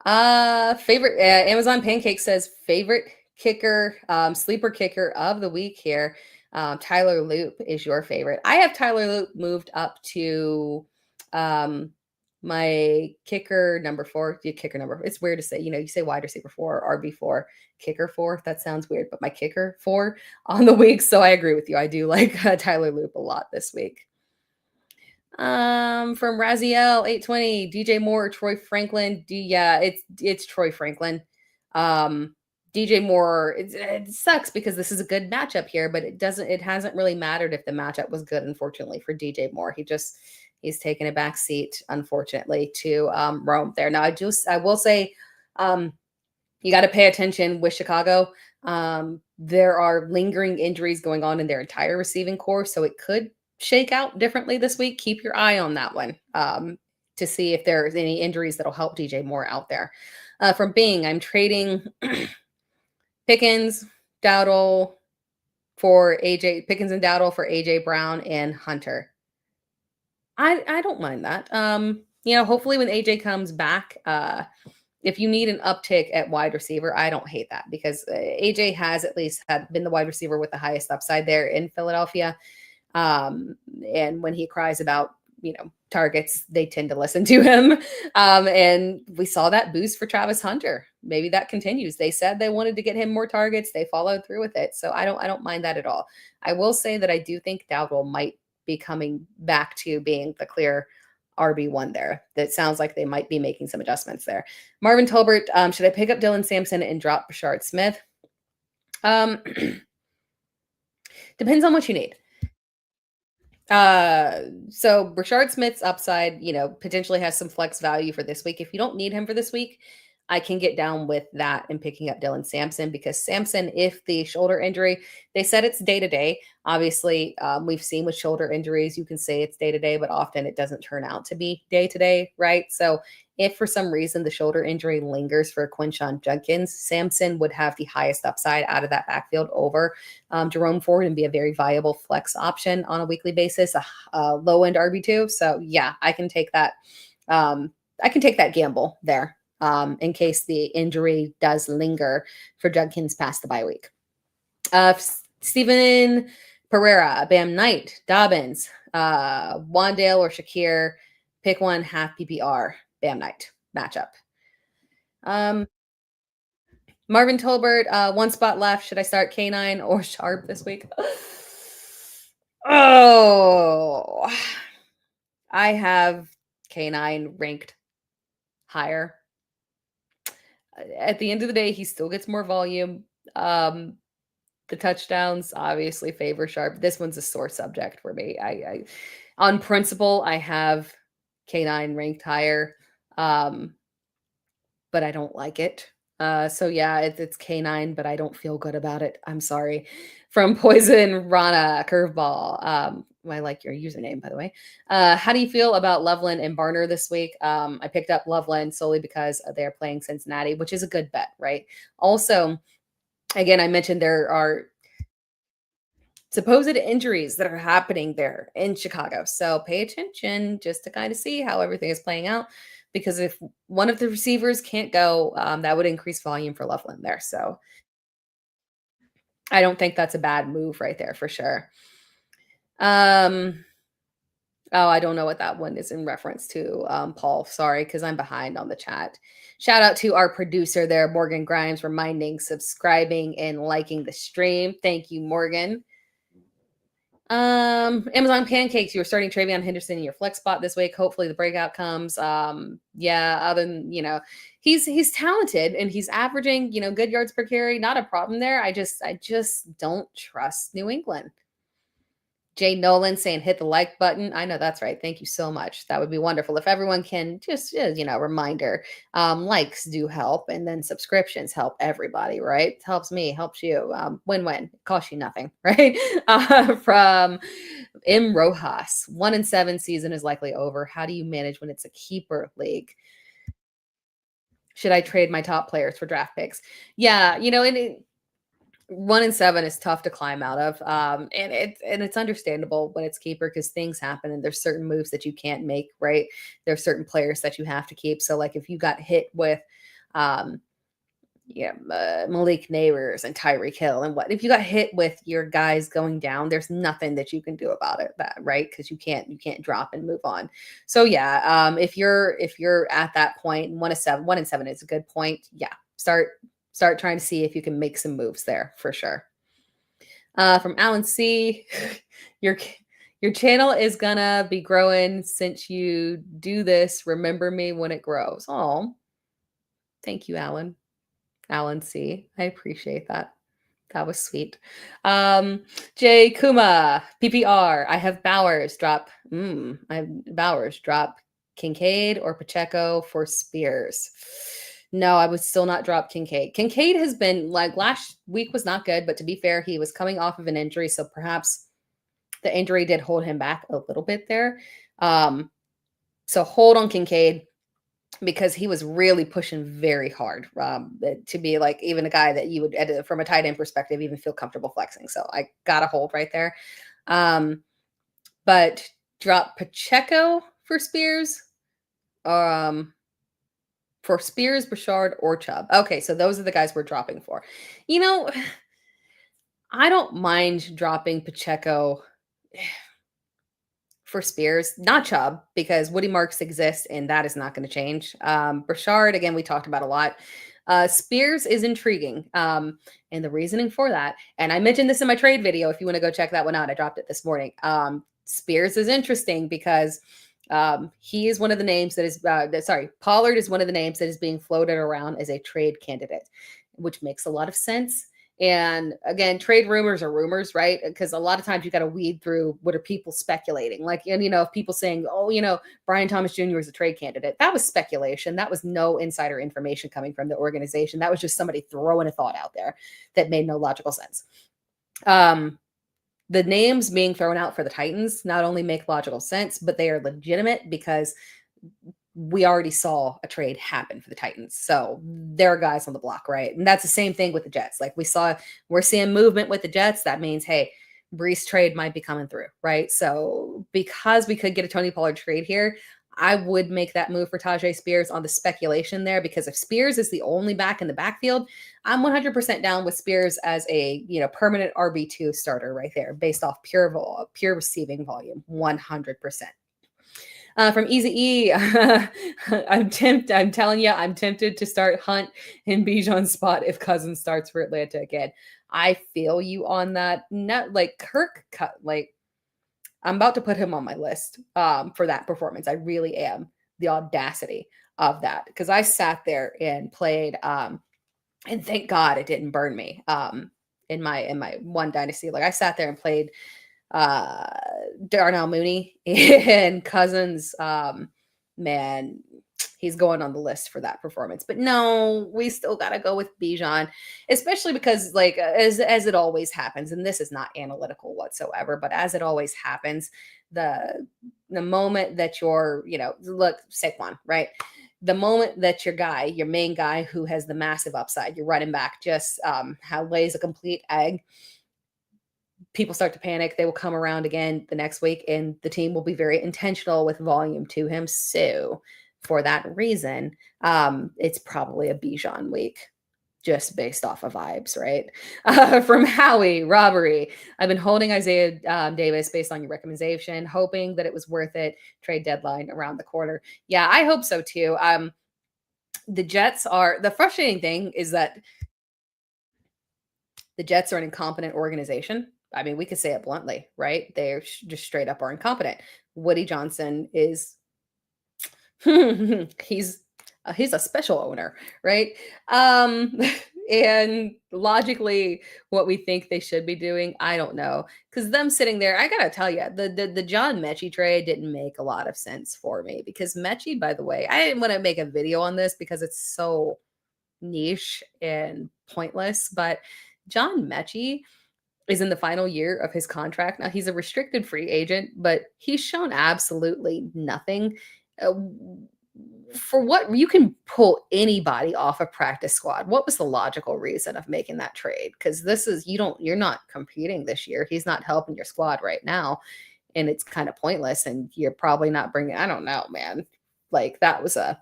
Favorite Amazon Pancake says favorite kicker, sleeper kicker of the week here. Tyler Loop is your favorite. I have Tyler Loop moved up to my kicker number 4. Kicker number. It's weird to say. You say wide receiver 4, RB4, kicker 4. That sounds weird, but my kicker 4 on the week. So I agree with you. I do like Tyler Loop a lot this week. From Raziel 820, DJ Moore, Troy Franklin. It's Troy Franklin. DJ Moore, it sucks because this is a good matchup here, but it hasn't really mattered if the matchup was good, unfortunately, for DJ Moore. He's taken a back seat, unfortunately, to Rome there. Now, I will say, you got to pay attention with Chicago. There are lingering injuries going on in their entire receiving core, so it could shake out differently this week. Keep your eye on that one to see if there's any injuries that'll help DJ Moore out there. From Bing, I'm trading Pickens and Dowdle for AJ Brown and Hunter. I don't mind that. Hopefully when AJ comes back, if you need an uptick at wide receiver, I don't hate that, because AJ has at least been the wide receiver with the highest upside there in Philadelphia. And when he cries about, targets, they tend to listen to him. And we saw that boost for Travis Hunter. Maybe that continues. They said they wanted to get him more targets. They followed through with it. So I don't mind that at all. I will say that I do think Dowdle might be coming back to being the clear RB1 there. That sounds like they might be making some adjustments there. Marvin Tolbert, should I pick up Dylan Sampson and drop Brashard Smith? Depends on what you need. So Brashard Smith's upside, potentially has some flex value for this week. If you don't need him for this week, I can get down with that and picking up Dylan Sampson, because Sampson, if the shoulder injury, they said it's day to day. Obviously, we've seen with shoulder injuries, you can say it's day to day, but often it doesn't turn out to be day to day, right? So if for some reason the shoulder injury lingers for Quinshon Judkins, Sampson would have the highest upside out of that backfield over Jerome Ford and be a very viable flex option on a weekly basis, a low end RB2. So yeah, I can take that. I can take that gamble there in case the injury does linger for Judkins past the bye week. Steven Pereira, Bam Knight, Dobbins, Wandale or Shakir, pick one, half PPR, Bam Knight matchup. Marvin Tolbert, one spot left. Should I start K9 or Sharp this week? Oh, I have K9 ranked higher. At the end of the day, he still gets more volume. The touchdowns obviously favor Sharp. This one's a sore subject for me. I on principle, I have K9 ranked higher, but I don't like it. So yeah, it's K9, but I don't feel good about it. I'm sorry. From Poison Rana Curveball. I like your username, by the way. How do you feel about Loveland and Barner this week? I picked up Loveland solely because they're playing Cincinnati, which is a good bet, right? Also, again, I mentioned there are supposed injuries that are happening there in Chicago. So pay attention just to kind of see how everything is playing out. Because if one of the receivers can't go, that would increase volume for Loveland there. So I don't think that's a bad move right there for sure. Oh, I don't know what that one is in reference to, Paul. Sorry, because I'm behind on the chat. Shout out to our producer there, Morgan Grimes, reminding, subscribing, and liking the stream. Thank you, Morgan. Amazon Pancakes, you were starting TreyVeon Henderson in your flex spot this week. Hopefully the breakout comes. Yeah, other than, he's talented and he's averaging, good yards per carry. Not a problem there. I just don't trust New England. Jay Nolan saying hit the like button. I know that's right. Thank you so much. That would be wonderful. If everyone can just, reminder, likes do help, and then subscriptions help everybody, right? It helps me, helps you. Win-win. It costs you nothing, right? From M. Rojas, 1-7 season is likely over. How do you manage when it's a keeper league? Should I trade my top players for draft picks? Yeah, 1-7 is tough to climb out of. And it's understandable when it's keeper because things happen and there's certain moves that you can't make, right? There's certain players that you have to keep. So like if you got hit with, Malik Neighbors and Tyreek Hill and if you got hit with your guys going down, there's nothing that you can do about it, right? Because you can't drop and move on. So yeah, if you're at that point, 1-7 is a good point. Yeah, start trying to see if you can make some moves there for sure. From Alan C, your channel is gonna be growing since you do this. Remember me when it grows. Oh, thank you, Alan. Alan C. I appreciate that. That was sweet. Jay Kuma, PPR. I have Bowers drop. Drop Kincaid or Pacheco for Spears. No, I would still not drop Kincaid. Kincaid has been last week was not good, but to be fair, he was coming off of an injury. So perhaps the injury did hold him back a little bit there. So hold on Kincaid because he was really pushing very hard to be even a guy that you would, from a tight end perspective, even feel comfortable flexing. So I got a hold right there. But drop Pacheco for Spears. For Spears, Bouchard, or Chubb. Okay, so those are the guys we're dropping for. I don't mind dropping Pacheco for Spears, not Chubb, because Woody Marks exists, and that is not going to change. Bouchard, again, we talked about a lot. Spears is intriguing, and the reasoning for that, and I mentioned this in my trade video. If you want to go check that one out, I dropped it this morning. Spears is interesting because he is one of the names that is, Pollard is one of the names that is being floated around as a trade candidate, which makes a lot of sense. And again, trade rumors are rumors, right? Because a lot of times you got to weed through what are people speculating. Like, and if people saying, oh, Brian Thomas Jr. is a trade candidate, that was speculation. That was no insider information coming from the organization. That was just somebody throwing a thought out there that made no logical sense. The names being thrown out for the Titans not only make logical sense, but they are legitimate because we already saw a trade happen for the Titans. So there are guys on the block, right? And that's the same thing with the Jets. Like we're seeing movement with the Jets. That means, hey, Brees trade might be coming through, right? So because we could get a Tony Pollard trade here, I would make that move for Tajay Spears on the speculation there, because if Spears is the only back in the backfield, I'm 100% down with Spears as a permanent RB2 starter right there, based off pure receiving volume, 100%. From Easy E, I'm telling you, I'm tempted to start Hunt in Bijan's spot if Cousins starts for Atlanta again. I feel you on that. Not like Kirk cut, like I'm about to put him on my list for that performance. I really am. The audacity of that, because I sat there and played, and thank God it didn't burn me in my one dynasty. Like I sat there and played Darnell Mooney and Cousins. Man, he's going on the list for that performance. But no, we still got to go with Bijan, especially because like as it always happens, and this is not analytical whatsoever, but as it always happens, the moment that you're, look, Saquon, right? The moment that your main guy who has the massive upside, your running back, just lays a complete egg, people start to panic. They will come around again the next week, and the team will be very intentional with volume to him. So for that reason, it's probably a Bijan week, just based off of vibes, right? From Howie, robbery. I've been holding Isiah Davis based on your recommendation, hoping that it was worth it. Trade deadline around the corner. Yeah, I hope so too. The Jets are, the frustrating thing is that the Jets are an incompetent organization. I mean, we could say it bluntly, right? They're just straight up are incompetent. Woody Johnson is, he's a special owner, right? And logically, what we think they should be doing, I don't know. Because them sitting there, I gotta tell you, the John Mechie trade didn't make a lot of sense for me. Because Mechie, by the way, I didn't want to make a video on this because it's so niche and pointless, but John Mechie is in the final year of his contract. Now he's a restricted free agent, but he's shown absolutely nothing. For what you can pull anybody off a practice squad. What was the logical reason of making that trade? Because you're not competing this year. He's not helping your squad right now, and it's kind of pointless. And you're probably not bringing. I don't know, man. Like that was a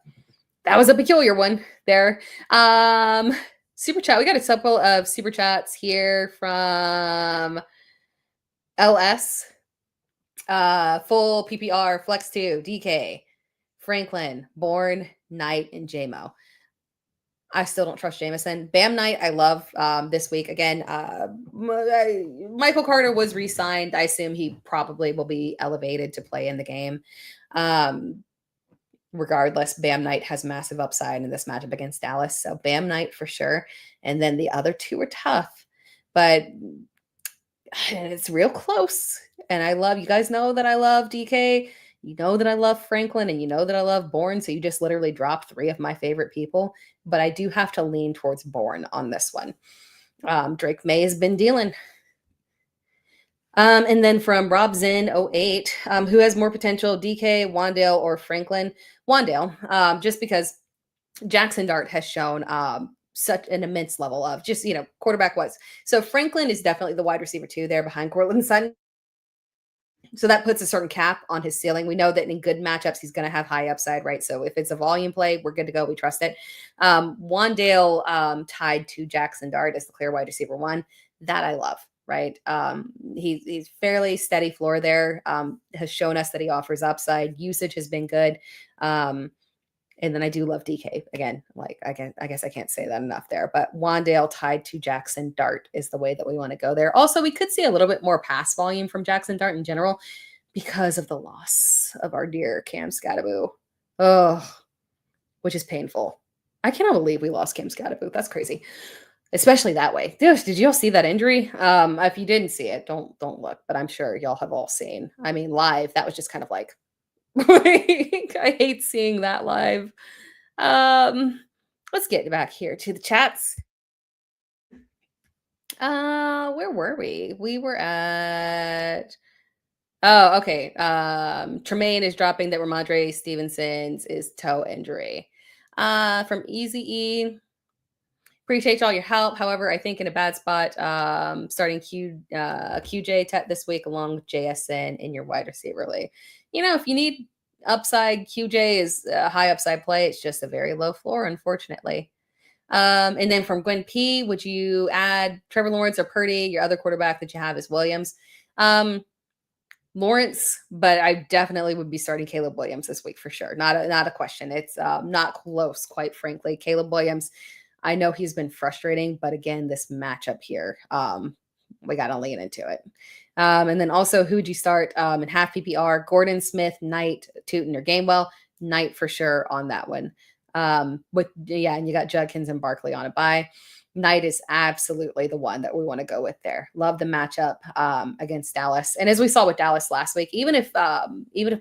peculiar one there. Super chat. We got a couple of super chats here from LS. Full PPR, Flex 2, DK, Franklin, Bourne, Knight, and JMO. I still don't trust Jameson. Bam Knight, I love this week. Again, Michael Carter was re-signed. I assume he probably will be elevated to play in the game. Regardless, Bam Knight has massive upside in this matchup against Dallas. So Bam Knight for sure. And then the other two are tough, but it's real close. And you guys know that I love DK. You know that I love Franklin, and you know that I love Bourne. So you just literally dropped three of my favorite people, but I do have to lean towards Bourne on this one. Drake May has been dealing. And then from Rob Zinn 08, who has more potential, DK, Wandale, or Franklin? Wandale, just because Jackson Dart has shown such an immense level of just, quarterback was. So Franklin is definitely the wide receiver 2 there behind Cortland Sutton. So that puts a certain cap on his ceiling. We know that in good matchups, he's going to have high upside, right? So if it's a volume play, we're good to go. We trust it. Wandale tied to Jackson Dart as the clear wide receiver 1. That I love, right? He's fairly steady floor there. Has shown us that he offers upside. Usage has been good. And then I do love DK again. Like I guess I can't say that enough there. But Wandale tied to Jackson Dart is the way that we want to go there. Also, we could see a little bit more pass volume from Jackson Dart in general because of the loss of our dear Cam Scattaboo. Oh, which is painful. I cannot believe we lost Cam Scattaboo. That's crazy. especially that way. Dude, did y'all see that injury? If you didn't see it, don't look, but I'm sure y'all have all seen. I mean, live, that was just kind of like, I hate seeing that live. Let's get back here to the chats. Where were we? We were at oh, okay. Tremaine is dropping that Ramondre Stevenson's is toe injury. From Easy E. Appreciate all your help. However, I think in a bad spot, starting QJ this week along with JSN in your wide receiver league. If you need upside, QJ is a high upside play. It's just a very low floor, unfortunately. And then from Gwen P, would you add Trevor Lawrence or Purdy? Your other quarterback that you have is Williams. Lawrence, but I definitely would be starting Caleb Williams this week for sure. Not a question. It's not close, quite frankly. Caleb Williams, I know he's been frustrating, but again, this matchup here, we got to lean into it. And then also, who would you start in half PPR? Gordon, Smith, Knight, Tootin, or Gainwell? Knight for sure on that one. And you got Judkins and Barkley on a bye. Knight is absolutely the one that we want to go with there. Love the matchup against Dallas. And as we saw with Dallas last week, even if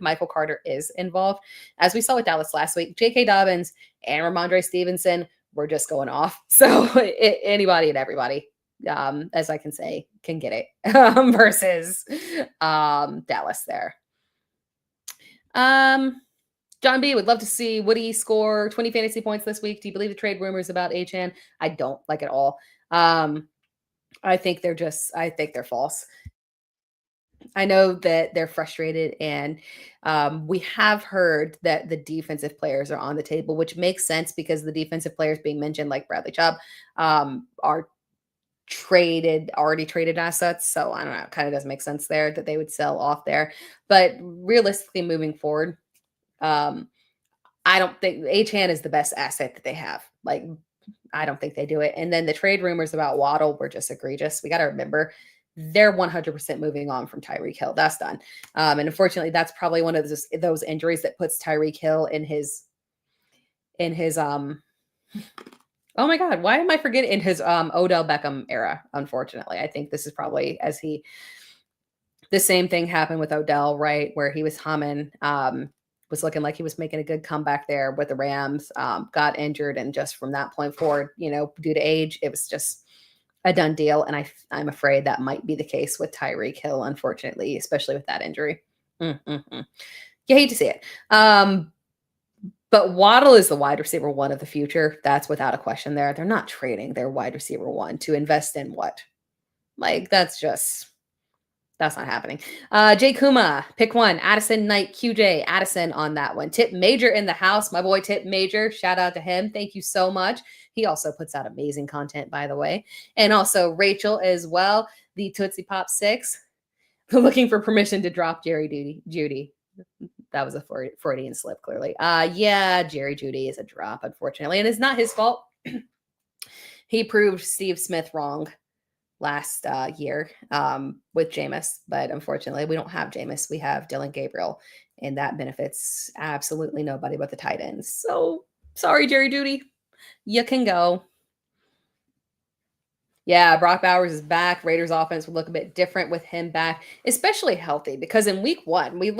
Michael Carter is involved, as we saw with Dallas last week, J.K. Dobbins and Ramondre Stevenson were just going off. So anybody and everybody, as I can say, can get it versus Dallas there. John B would love to see Woody score 20 fantasy points this week. Do you believe the trade rumors about Achane? I don't like at all. I think they're false. I know that they're frustrated, and we have heard that the defensive players are on the table, which makes sense because the defensive players being mentioned, like Bradley Chubb, are already traded assets. So I don't know, it kind of doesn't make sense there that they would sell off there. But realistically, moving forward, I don't think Achane is the best asset that they have. Like, I don't think they do it. And then the trade rumors about Waddle were just egregious. We got to remember they're 100% moving on from Tyreek Hill. That's done. And unfortunately, that's probably one of those injuries that puts Tyreek Hill in his oh my God, why am I forgetting in his Odell Beckham era? Unfortunately, I think this is probably the same thing happened with Odell, right? Where he was humming, was looking like he was making a good comeback there with the Rams, got injured. And just from that point forward, due to age, it was just a done deal. And I'm afraid that might be the case with Tyreek Hill, unfortunately, especially with that injury. You hate to see it. But Waddle is the wide receiver one of the future. That's without a question there. They're not trading their wide receiver one to invest in what? Like, that's not happening. Jay Kuma, pick one. Addison, Knight, QJ, Addison on that one. Tip Major in the house. My boy Tip Major. Shout out to him. Thank you so much. He also puts out amazing content, by the way. And also Rachel as well. The Tootsie Pop 6. Looking for permission to drop Jerry Judy. That was a Freudian slip, clearly. Yeah, Jerry Judy is a drop, unfortunately. And it's not his fault. He proved Steve Smith wrong last year with Jameis, but unfortunately we don't have Jameis. We have Dylan Gabriel, and that benefits absolutely nobody but the tight ends. So sorry, Jerry Judy, you can go. Yeah, Brock Bowers is back. Raiders offense would look a bit different with him back, especially healthy, because in week one, we've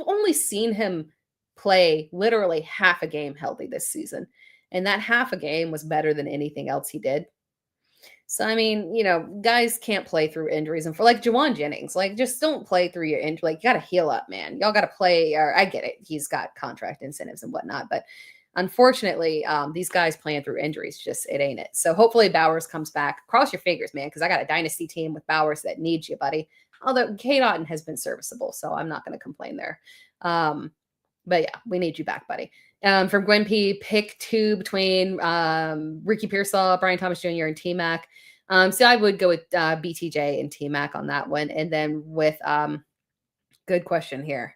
only seen him play literally half a game healthy this season. And that half a game was better than anything else he did. So, I mean, guys can't play through injuries. And for like Jawan Jennings, like, just don't play through your injury. Like, you got to heal up, man. Y'all got to play. Or I get it. He's got contract incentives and whatnot. But unfortunately, these guys playing through injuries, it ain't it. So hopefully Bowers comes back. Cross your fingers, man, because I got a dynasty team with Bowers that needs you, buddy. Although Kate Otten has been serviceable, so I'm not going to complain there. But yeah, we need you back, buddy. From Gwen P, pick two between Ricky Pearsall, Brian Thomas Jr., and T-Mac. So I would go with BTJ and T-Mac on that one. And then with good question here.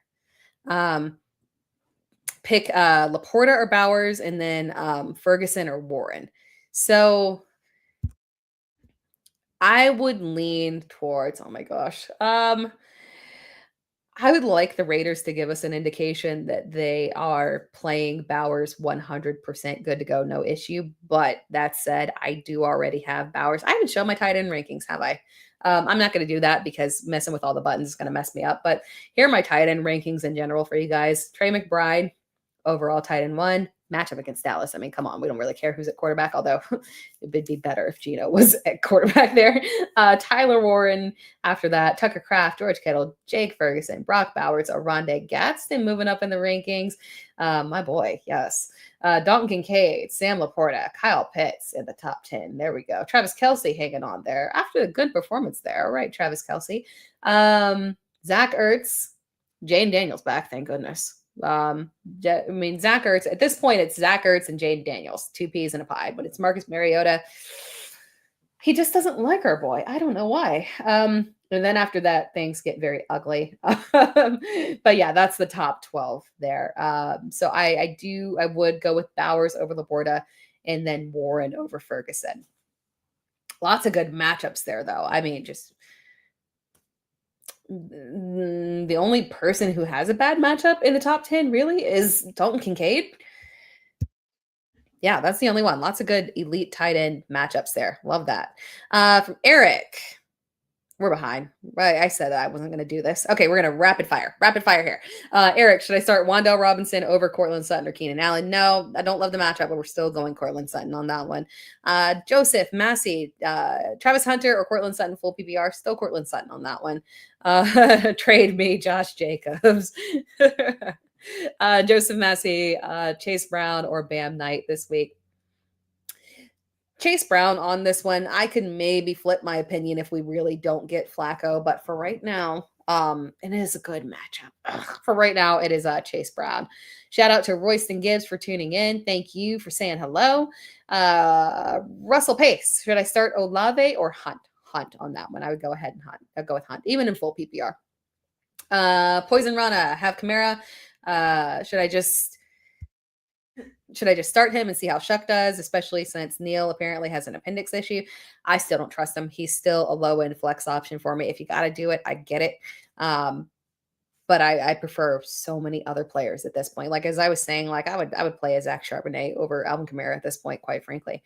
Pick Laporta or Bowers, and then Ferguson or Warren. So I would lean towards, oh my gosh. I would like the Raiders to give us an indication that they are playing Bowers 100% good to go, no issue. But that said, I do already have Bowers. I haven't shown my tight end rankings, have I? I'm not going to do that because messing with all the buttons is going to mess me up. But here are my tight end rankings in general for you guys. Trey McBride, overall tight end 1. Matchup against Dallas. I mean, come on, we don't really care who's at quarterback, although it would be better if Geno was at quarterback there. Tyler Warren after that, Tucker Kraft, George Kittle, Jake Ferguson, Brock Bowers, Oronde Gadsden moving up in the rankings. My boy, yes. Dalton Kincaid, Sam Laporta, Kyle Pitts in the top 10. There we go. Travis Kelce hanging on there after a good performance there. All right, Travis Kelce. Zach Ertz, Jane Daniels back, thank goodness. I mean, Zach Ertz, at this point, it's Zach Ertz and Jane Daniels, 2 peas in a pie, but it's Marcus Mariota. He just doesn't like our boy. I don't know why. And then after that, things get very ugly. But yeah, that's the top 12 there. So I would go with Bowers over Laporta and then Warren over Ferguson. Lots of good matchups there, though. I mean, just the only person who has a bad matchup in the top 10 really is Dalton Kincaid. Yeah, that's the only one. Lots of good elite tight end matchups there. Love that. From Eric, we're behind. Right, I said that I wasn't going to do this. Okay, we're going to rapid fire here. Eric, should I start Wan'Dale Robinson over Cortland Sutton or Keenan Allen? No, I don't love the matchup, but we're still going Cortland Sutton on that one. Joseph Massey, Travis Hunter or Cortland Sutton full PPR? Still Cortland Sutton on that one. Trade me Josh Jacobs. Joseph Massey, Chase Brown or Bam Knight this week. Chase Brown on this one. I could maybe flip my opinion if we really don't get Flacco, but for right now, it is a good matchup. For right now, it is Chase Brown. Shout out to Royston Gibbs for tuning in. Thank you for saying hello. Russell Pace. Should I start Olave or Hunt? Hunt on that one. I would go ahead and Hunt. I'd go with Hunt, even in full PPR. Poison Rana, have Kamara. Should I just start him and see how Shuck does, especially since Neil apparently has an appendix issue? I still don't trust him. He's still a low-end flex option for me. If you got to do it, I get it. But I prefer so many other players at this point. Like, as I was saying, like I would play a Zach Charbonnet over Alvin Kamara at this point, quite frankly.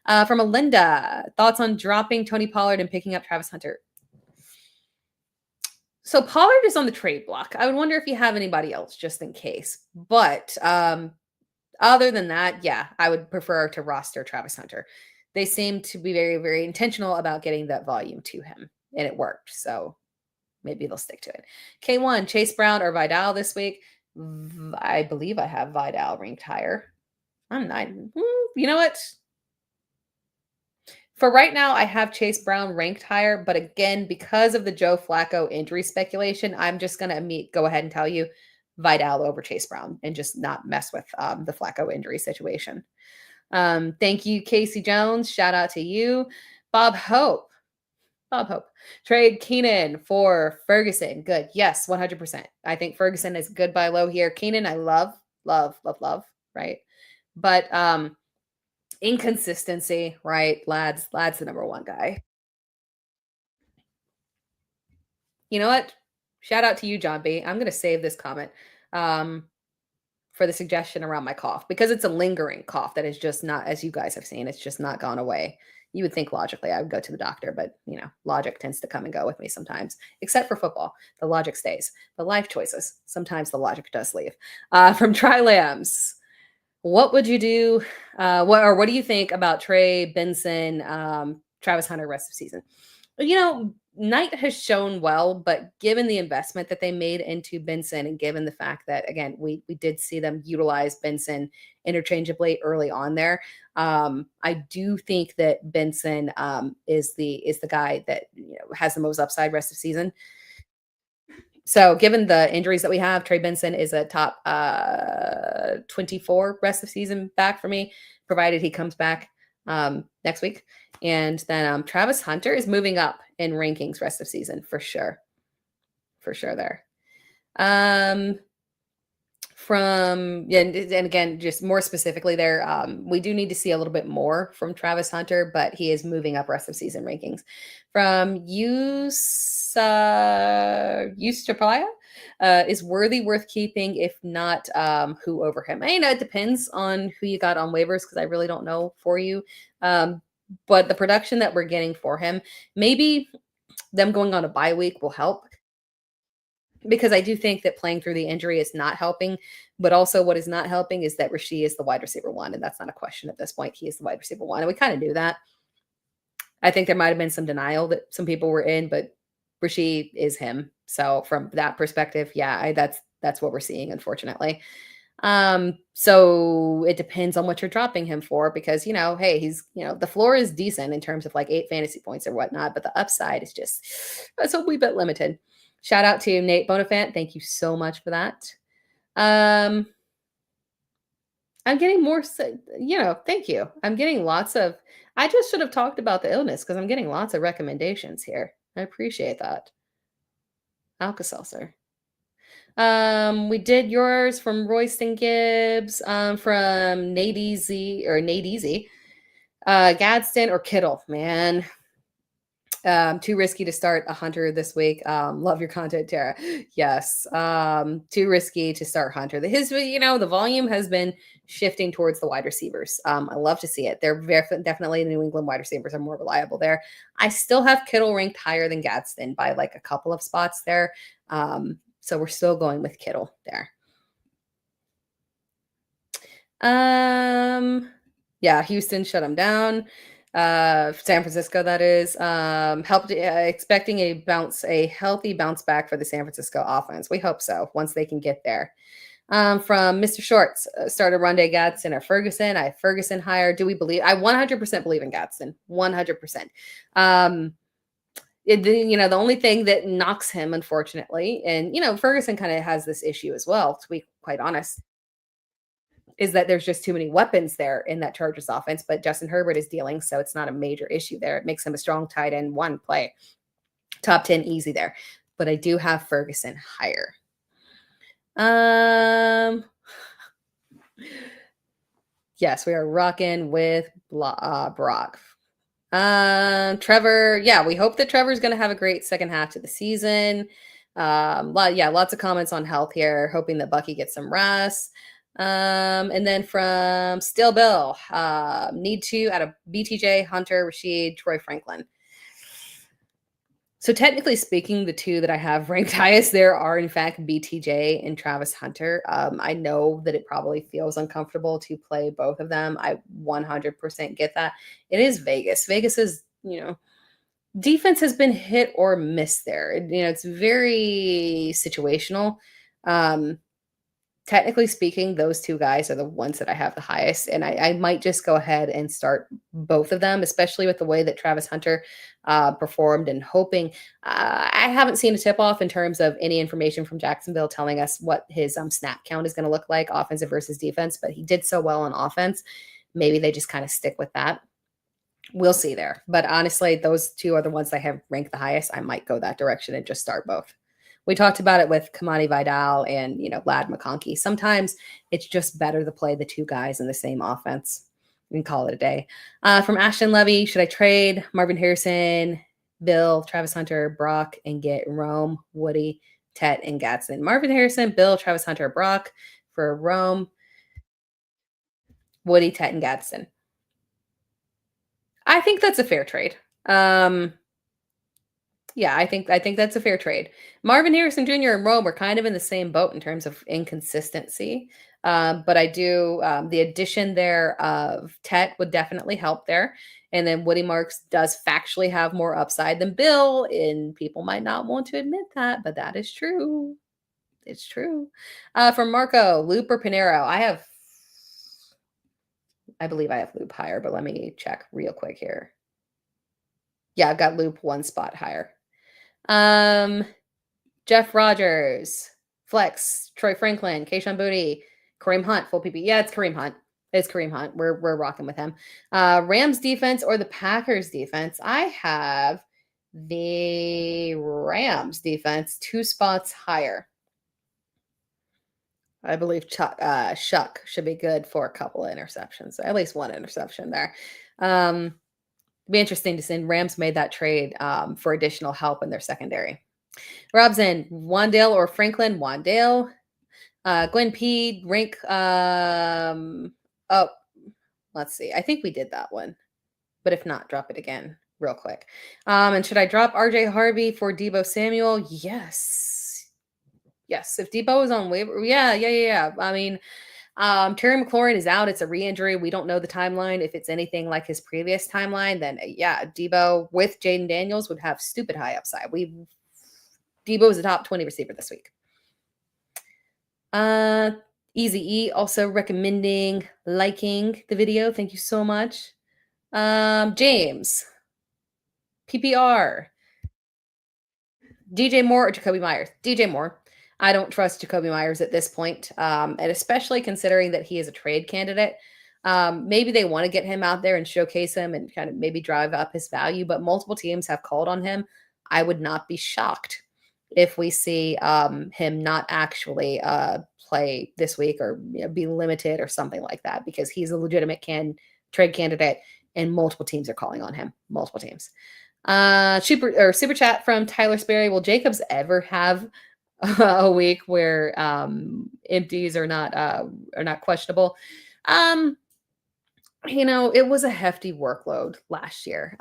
From Alinda, thoughts on dropping Tony Pollard and picking up Travis Hunter? So Pollard is on the trade block. I would wonder if you have anybody else just in case. But other than that, yeah, I would prefer to roster Travis Hunter. They seem to be very, very intentional about getting that volume to him, and it worked. So maybe they'll stick to it. K1, Chase Brown or Vidal this week? I believe I have Vidal ranked higher. I'm not. You know what? For right now, I have Chase Brown ranked higher. But again, because of the Joe Flacco injury speculation, I'm just going to go ahead and tell you Vidal over Chase Brown and just not mess with the Flacco injury situation. Thank you, Casey Jones. Shout out to you. Bob Hope. Trade Keenan for Ferguson. Good. Yes, 100%. I think Ferguson is good buy low here. Keenan, I love, right? But inconsistency, right? Lad's the number one guy. You know what? Shout out to you, John B. I'm going to save this comment for the suggestion around my cough because it's a lingering cough that is just not, as you guys have seen, it's just not gone away. You would think logically I would go to the doctor, but logic tends to come and go with me sometimes, except for football. The logic stays. But life choices, sometimes the logic does leave. From Tri Lambs, what would you do? What do you think about Trey, Benson, Travis Hunter rest of season? Knight has shown well, but given the investment that they made into Benson and given the fact that, again, we did see them utilize Benson interchangeably early on there, I do think that Benson is the guy that has the most upside rest of season. So given the injuries that we have, Trey Benson is a top 24 rest of season back for me, provided he comes back next week. And then Travis Hunter is moving up in rankings rest of season for sure. For sure there. and again, just more specifically there, we do need to see a little bit more from Travis Hunter, but he is moving up rest of season rankings. From Eustapia, is Worthy worth keeping? If not, who over him? It depends on who you got on waivers, because I really don't know for you. But the production that we're getting for him, maybe them going on a bye week will help, because I do think that playing through the injury is not helping. But also what is not helping is that Rasheed is the wide receiver one, and that's not a question at this point. He is the wide receiver one, and we kind of knew that. I think there might have been some denial that some people were in, but Rasheed is him. So from that perspective, yeah, that's what we're seeing, unfortunately. So it depends on what you're dropping him for, because, hey, he's, the floor is decent in terms of like 8 fantasy points or whatnot, but the upside is just, it's a wee bit limited. Shout out to Nate Bonifant. Thank you so much for that. I'm getting more, thank you. I'm getting lots of, I just should have talked about the illness, because I'm getting lots of recommendations here. I appreciate that. Alka-Seltzer. We did yours from Royston Gibbs, from Nate Easy, Gadsden or Kittle, man. Too risky to start a Hunter this week. Love your content, Tara. Yes. Too risky to start Hunter. The volume has been shifting towards the wide receivers. I love to see it. They're definitely the New England wide receivers are more reliable there. I still have Kittle ranked higher than Gadsden by like a couple of spots there. So we're still going with Kittle there. Yeah, Houston shut him down. San Francisco, that is. Helped expecting a healthy bounce back for the San Francisco offense. We hope so, once they can get there. From Mr. Shorts, started Rondé Gadsden or Ferguson. I have Ferguson higher. Do we believe? I 100% believe in Gadsden. 100%. The only thing that knocks him, unfortunately, and Ferguson kind of has this issue as well, to be quite honest, is that there's just too many weapons there in that Chargers offense. But Justin Herbert is dealing, so it's not a major issue there. It makes him a strong tight end one play. Top 10 easy there. But I do have Ferguson higher. Yes, we are rocking with Brock. Trevor, yeah, we hope that Trevor's going to have a great second half to the season. Lots of comments on health here, hoping that Bucky gets some rest. And then from Still Bill, need to out of BTJ, Hunter, Rasheed, Troy Franklin. So technically speaking, the two that I have ranked highest there are in fact BTJ and Travis Hunter. I know that it probably feels uncomfortable to play both of them. I 100% get that. It is Vegas. Vegas is, defense has been hit or miss there. It's very situational. Technically speaking, those two guys are the ones that I have the highest, and I might just go ahead and start both of them, especially with the way that Travis Hunter performed, and hoping. I haven't seen a tip-off in terms of any information from Jacksonville telling us what his snap count is going to look like, offensive versus defense, but he did so well on offense. Maybe they just kind of stick with that. We'll see there. But honestly, those two are the ones I have ranked the highest. I might go that direction and just start both. We talked about it with Kamani Vidal and, Lad McConkey. Sometimes it's just better to play the two guys in the same offense. We can call it a day. From Ashton Levy, should I trade Marvin Harrison, Bill, Travis Hunter, Brock, and get Rome, Woody, Tet, and Gadsden? Marvin Harrison, Bill, Travis Hunter, Brock for Rome, Woody, Tet, and Gadsden. I think that's a fair trade. Yeah, I think that's a fair trade. Marvin Harrison Jr. and Rome are kind of in the same boat in terms of inconsistency. But I do the addition there of Tet would definitely help there. And then Woody Marks does factually have more upside than Bill, and people might not want to admit that, but that is true. It's true. From Marco, Loop or Pinero? I believe I have Loop higher, but let me check real quick here. Yeah, I've got Loop one spot higher. Jeff Rogers, Flex, Troy Franklin, Kayshawn Boutte, Kareem Hunt, full PP. Yeah, it's Kareem Hunt. It's Kareem Hunt. We're rocking with him. Rams defense or the Packers defense? I have the Rams defense 2 spots higher. I believe Shuck should be good for a couple of interceptions, at least one interception there. It'd be interesting to see. Rams made that trade for additional help in their secondary. Robson, Wandale or Franklin? Wandale. Gwen P. Rank. Oh, let's see. I think we did that one. But if not, drop it again real quick. And should I drop RJ Harvey for Deebo Samuel? Yes. Yes. If Deebo is on waiver, yeah. I mean, Terry McLaurin is out. It's a re-injury. We don't know the timeline. If it's anything like his previous timeline, then yeah, Deebo with Jaden Daniels would have stupid high upside. Deebo is a top 20 receiver this week. Easy E also recommending liking the video. Thank you so much. James, PPR, DJ Moore or Jacoby Myers? DJ Moore. I don't trust Jacoby Myers at this point, and especially considering that he is a trade candidate. Maybe they want to get him out there and showcase him and kind of maybe drive up his value, but multiple teams have called on him. I would not be shocked if we see him not actually play this week or be limited or something like that, because he's a legitimate trade candidate and multiple teams are calling on him. Multiple teams. Super chat from Tyler Sperry. Will Jacobs ever have a week where empties are not questionable? It was a hefty workload last year.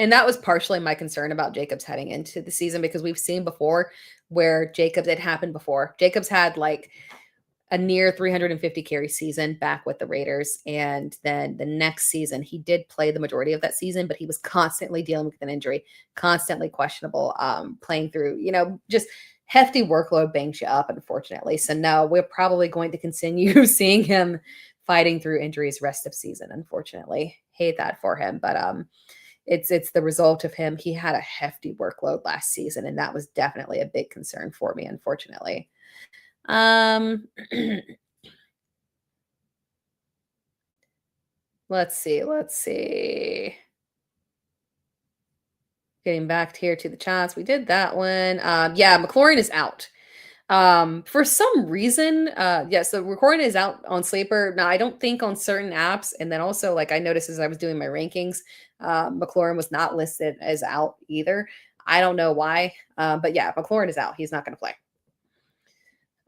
And that was partially my concern about Jacobs heading into the season, because we've seen before where it happened before. Jacobs had like a near 350 carry season back with the Raiders. And then the next season, he did play the majority of that season, but he was constantly dealing with an injury, constantly questionable, playing through, just hefty workload bangs you up, unfortunately. So no, we're probably going to continue seeing him fighting through injuries rest of season, unfortunately. Hate that for him, but it's the result of him. He had a hefty workload last season, and that was definitely a big concern for me, unfortunately. Let's see. Getting back here to the chats. We did that one. Yeah, McLaurin is out. For some reason, so recording is out on Sleeper. Now, I don't think on certain apps. And then also, like, I noticed as I was doing my rankings, McLaurin was not listed as out either. I don't know why. But yeah, McLaurin is out. He's not going to play.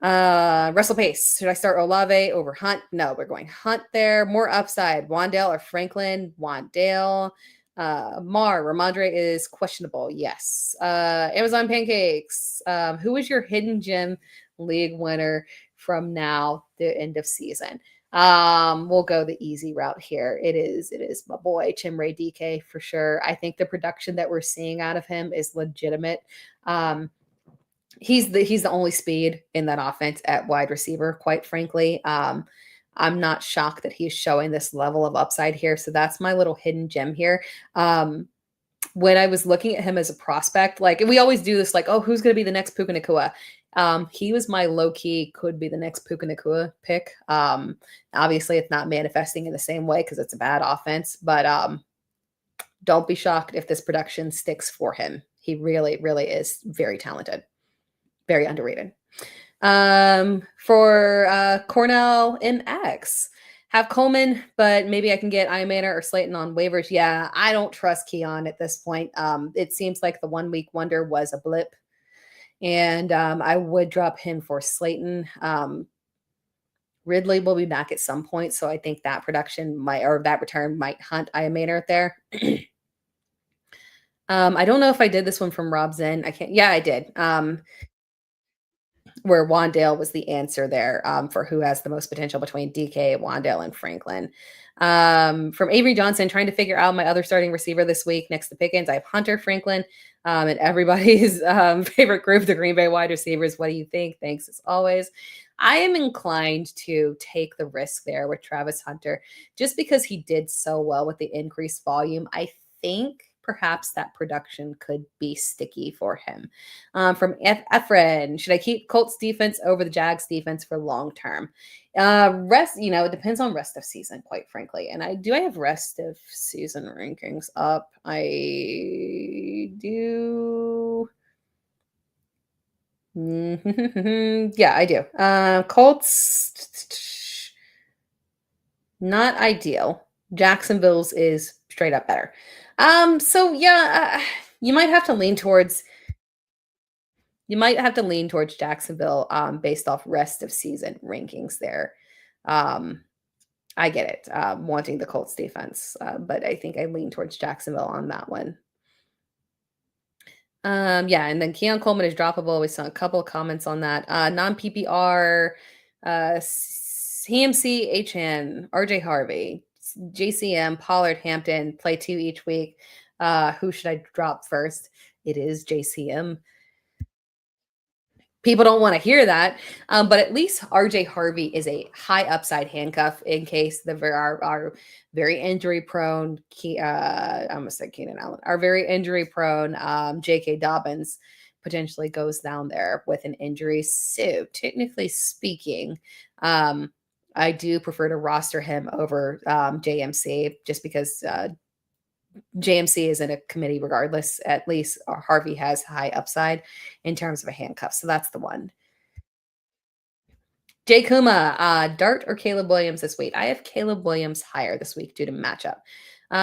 Russell Pace. Should I start Olave over Hunt? No, we're going Hunt there. More upside. Wandale or Franklin? Wandale. Ramondre is questionable. Yes. Amazon Pancakes. Who is your hidden gem league winner from now the end of season? We'll go the easy route here. It is my boy Chimray DK for sure. I think the production that we're seeing out of him is legitimate. He's the only speed in that offense at wide receiver, quite frankly. I'm not shocked that he's showing this level of upside here. So that's my little hidden gem here. When I was looking at him as a prospect, like we always do this, like, oh, who's going to be the next Puka Nacua? He was my low-key could be the next Puka Nacua pick. Obviously, it's not manifesting in the same way because it's a bad offense, but don't be shocked if this production sticks for him. He really, really is very talented, very underrated. For Cornell MX, have Coleman, but maybe I can get Imanor or Slayton on waivers. Yeah, I don't trust Keon at this point. It seems like the 1 week wonder was a blip, and I would drop him for Slayton. Ridley will be back at some point, so I think that that return might hunt Imanor there. I don't know if I did this one from Rob Zen. I can't. Yeah, I did. Where Wandale was the answer there for who has the most potential between DK, Wandale, and Franklin. From Avery Johnson, trying to figure out my other starting receiver this week next to Pickens. I have Hunter, Franklin, and everybody's favorite group, the Green Bay wide receivers. What do you think? Thanks as always. I am inclined to take the risk there with Travis Hunter just because he did so well with the increased volume. I think perhaps that production could be sticky for him. From Efren, should I keep Colts defense over the Jags defense for long term? It depends on rest of season, quite frankly. And I have rest of season rankings up. I do. Yeah, I do. Colts, not ideal. Jacksonville's is straight up better. So yeah, you might have to lean towards Jacksonville based off rest of season rankings there. Um, I get it, wanting the Colts defense, but I think I lean towards Jacksonville on that one. Yeah, and then Keon Coleman is droppable. We saw a couple of comments on that. Non PPR, CMC, Achane, RJ Harvey, JCM, Pollard, Hampton, play 2 each week. Who should I drop first? It is JCM. People don't want to hear that, but at least RJ Harvey is a high upside handcuff in case our very injury prone, I almost said Keenan Allen, our very injury prone J.K. Dobbins potentially goes down there with an injury. So technically speaking, I do prefer to roster him over JMC just because JMC is in a committee regardless. At least Harvey has high upside in terms of a handcuff. So that's the one. Jay Kuma, Dart or Caleb Williams this week? I have Caleb Williams higher this week due to matchup.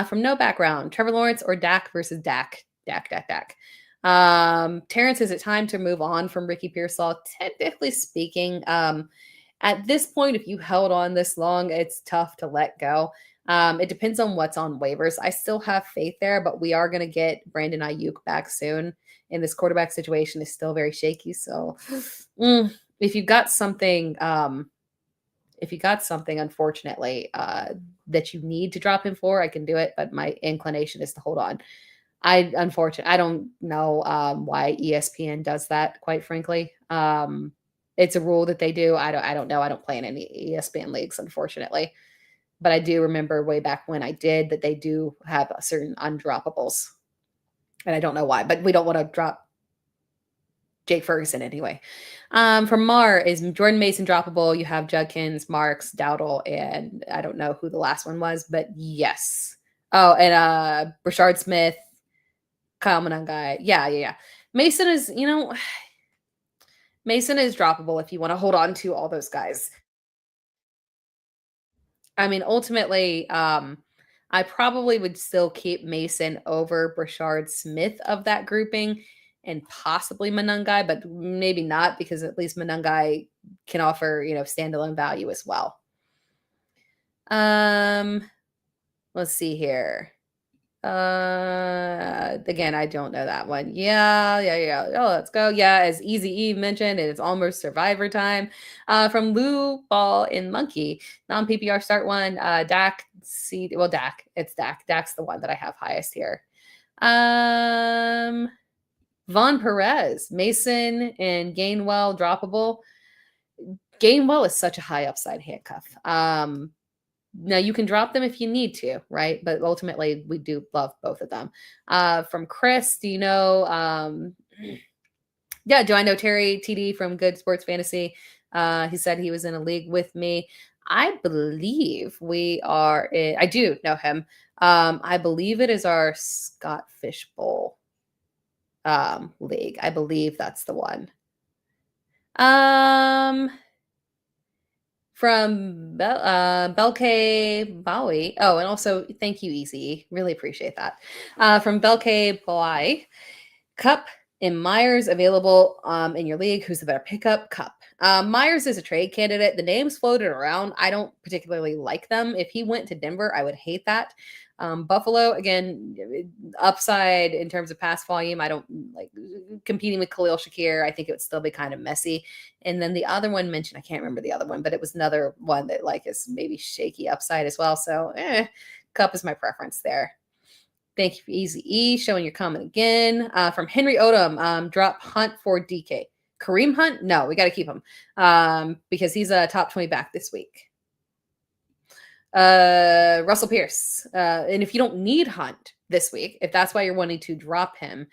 From no background, Trevor Lawrence or Dak versus Dak? Dak. Terrence, is it time to move on from Ricky Pearsall? Technically speaking, at this point, if you held on this long, it's tough to let go. It depends on what's on waivers. I still have faith there, but we are going to get Brandon Ayuk back soon. And this quarterback situation is still very shaky. So if you got something, unfortunately, that you need to drop him for, I can do it. But my inclination is to hold on. I don't know why ESPN does that, quite frankly. It's a rule that they do. I don't know. I don't play in any ESPN leagues, unfortunately. But I do remember way back when I did that they do have certain undroppables. And I don't know why, but we don't want to drop Jake Ferguson anyway. From Mar, is Jordan Mason droppable? You have Judkins, Marks, Dowdle, and I don't know who the last one was, but yes. Oh, and Brashard Smith, Kyle Monangai. Yeah. Mason is, Mason is droppable if you want to hold on to all those guys. I mean, ultimately, I probably would still keep Mason over Brashard Smith of that grouping and possibly Monangai, but maybe not because at least Monangai can offer, standalone value as well. Let's see here. Again, I don't know that one. Yeah. Oh, let's go. Yeah, as Easy Eve mentioned, it's almost Survivor time. From Lou Ball in Monkey, non-PPR start one. Dak. Dak. It's Dak. Dak's the one that I have highest here. Von Perez, Mason, and Gainwell droppable. Gainwell is such a high upside handcuff. Now you can drop them if you need to, right? But ultimately, we do love both of them. From Chris, do you know? Do I know Terry TD from Good Sports Fantasy? He said he was in a league with me. I believe we are. I do know him. I believe it is our Scott Fishbowl league. I believe that's the one. From Belke Bowie. Oh, and also thank you, Easy. Really appreciate that. From Belke Bowie. Cup and Myers available in your league. Who's the better pickup? Cup. Myers is a trade candidate. The names floated around. I don't particularly like them. If he went to Denver, I would hate that. Buffalo, again, upside in terms of pass volume. I don't like competing with Khalil Shakir. I think it would still be kind of messy. And then the other one mentioned, I can't remember the other one, but it was another one that is maybe shaky upside as well. So Cup is my preference there. Thank you for Easy E showing your comment again. From Henry Odom, drop Hunt for DK. Kareem Hunt? No, we got to keep him because he's a top 20 back this week. Russell Pierce. And if you don't need Hunt this week, if that's why you're wanting to drop him,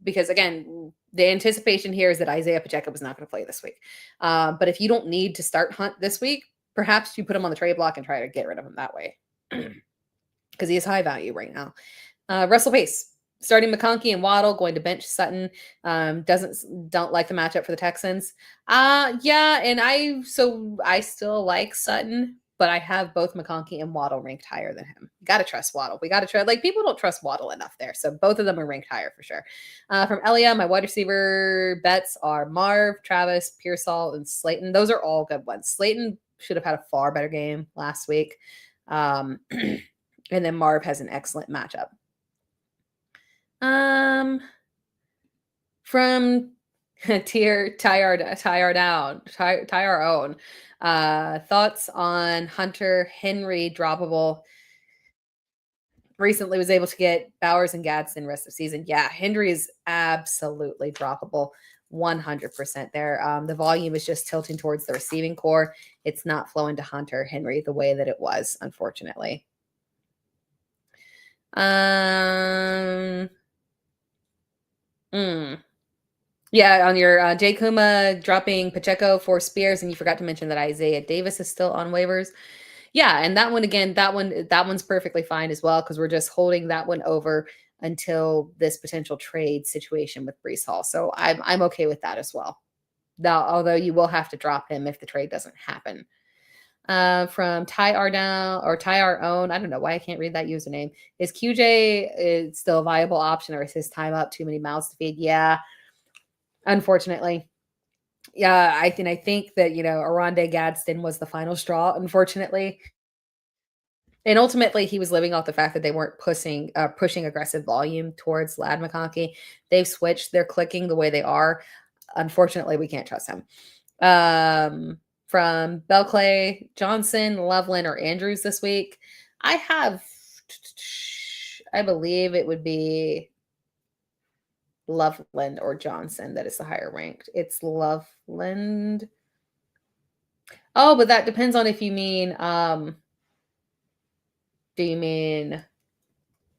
because again, the anticipation here is that Isiah Pacheco was not going to play this week. But if you don't need to start Hunt this week, perhaps you put him on the trade block and try to get rid of him that way because he is high value right now. Russell Pace. Starting McConkey and Waddle, going to bench Sutton. Don't like the matchup for the Texans. Yeah, and I still like Sutton, but I have both McConkey and Waddle ranked higher than him. Gotta trust Waddle. We gotta try. Like, people don't trust Waddle enough there, so both of them are ranked higher for sure. From Elia, my wide receiver bets are Marv, Travis, Pearsall, and Slayton. Those are all good ones. Slayton should have had a far better game last week, and then Marv has an excellent matchup. From Tyre Own. Thoughts on Hunter Henry droppable. Recently was able to get Bowers and Gadsden rest of season. Yeah, Henry is absolutely droppable. 100% there. The volume is just tilting towards the receiving core. It's not flowing to Hunter Henry the way that it was, unfortunately. Yeah, on your Jay Kuma dropping Pacheco for Spears, and you forgot to mention that Isiah Davis is still on waivers. Yeah, and that one again, that one's perfectly fine as well, because we're just holding that one over until this potential trade situation with Breece Hall. So I'm okay with that as well. Now, although you will have to drop him if the trade doesn't happen. From Ty R Own, I don't know why I can't read that username. Is QJ still a viable option, or is his time up? Too many mouths to feed? Yeah. Unfortunately. Yeah, I think that, Oronde Gadsden was the final straw, unfortunately. And ultimately, he was living off the fact that they weren't pushing aggressive volume towards Lad McConkey. They've switched. They're clicking the way they are. Unfortunately, we can't trust him. From Belclay, Johnson, Loveland, or Andrews this week, I believe it would be Loveland or Johnson that is the higher ranked. It's Loveland. Oh, but that depends on if you mean, do you mean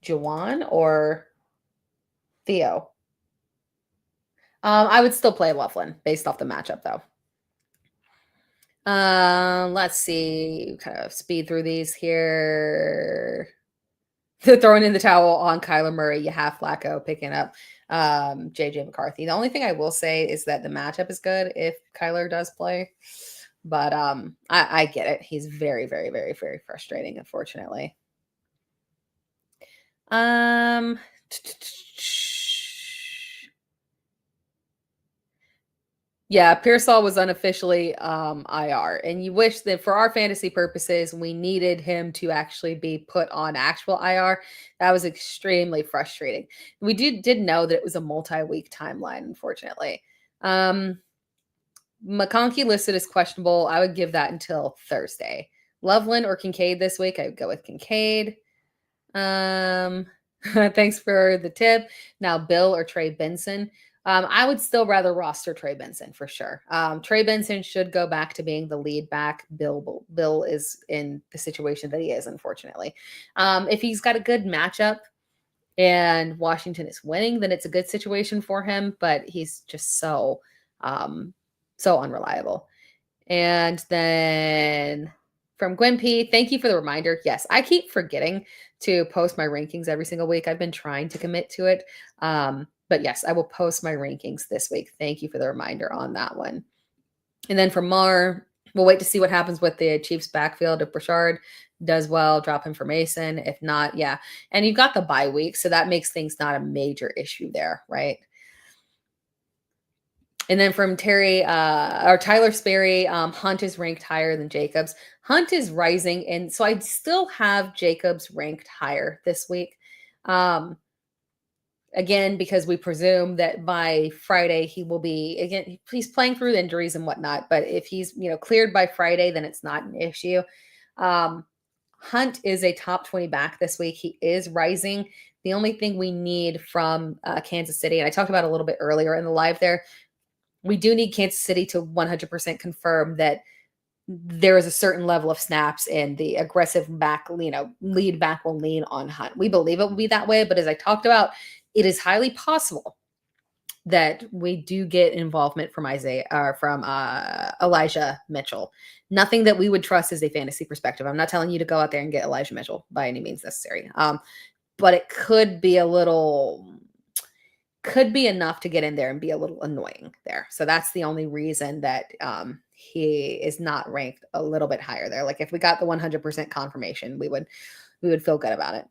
Juwan or Theo? I would still play Loveland based off the matchup, though. Let's see, kind of speed through these here. Throwing in the towel on Kyler Murray, you have Flacco picking up JJ McCarthy. The only thing I will say is that the matchup is good if Kyler does play. But I get it. He's very, very, very, very frustrating, unfortunately. Yeah, Pearsall was unofficially IR, and you wish that for our fantasy purposes, we needed him to actually be put on actual IR. That was extremely frustrating. We did know that it was a multi-week timeline, unfortunately. McConkey listed as questionable. I would give that until Thursday. Loveland or Kincaid this week? I would go with Kincaid. Thanks for the tip. Now, Bill or Trey Benson. I would still rather roster Trey Benson for sure. Trey Benson should go back to being the lead back. Bill is in the situation that he is, unfortunately. If he's got a good matchup and Washington is winning, then it's a good situation for him, but he's just so unreliable. And then from Gwen P, thank you for the reminder. Yes, I keep forgetting to post my rankings every single week. I've been trying to commit to it. But yes, I will post my rankings this week. Thank you for the reminder on that one. And then from Mar, we'll wait to see what happens with the Chiefs backfield. If Brashard does well, drop him for Mason. If not, yeah. And you've got the bye week, so that makes things not a major issue there, right? And then from Tyler Sperry, Hunt is ranked higher than Jacobs. Hunt is rising, and so I'd still have Jacobs ranked higher this week. Again, because we presume that by Friday he will be, again, he's playing through injuries and whatnot, but if he's, cleared by Friday, then it's not an issue. Hunt is a top 20 back this week. He is rising. The only thing we need from Kansas City, and I talked about a little bit earlier in the live there, we do need Kansas City to 100% confirm that there is a certain level of snaps and the aggressive back, lead back will lean on Hunt. We believe it will be that way, but as I talked about, it is highly possible that we do get involvement from Elijah Mitchell. Nothing that we would trust as a fantasy perspective. I'm not telling you to go out there and get Elijah Mitchell by any means necessary. but it could be enough to get in there and be a little annoying there. So that's the only reason that he is not ranked a little bit higher there. Like if we got the 100% confirmation, we would feel good about it.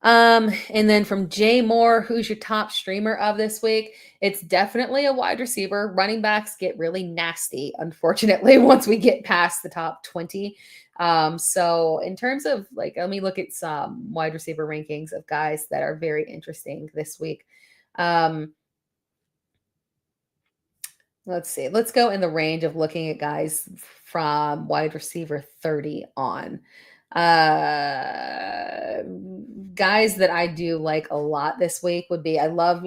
And then from Jay Moore, who's your top streamer of this week? It's definitely a wide receiver. Running backs get really nasty, unfortunately, once we get past the top 20. So in terms of like, let me look at some wide receiver rankings of guys that are very interesting this week. Let's see. Let's go in the range of looking at guys from wide receiver 30 on. Guys that I do like a lot this week would be, I love,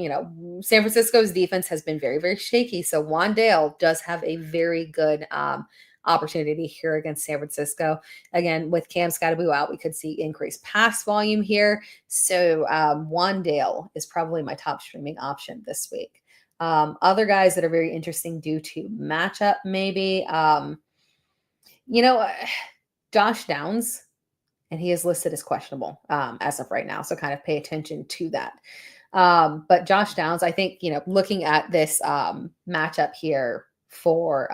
San Francisco's defense has been very, very shaky. So Wan'Dale does have a very good opportunity here against San Francisco. Again, with Cam Scottaboo out, we could see increased pass volume here. So Wan'Dale is probably my top streaming option this week. Other guys that are very interesting due to matchup, maybe, Josh Downs, and he is listed as questionable as of right now. So kind of pay attention to that. But Josh Downs, I think, looking at this matchup here for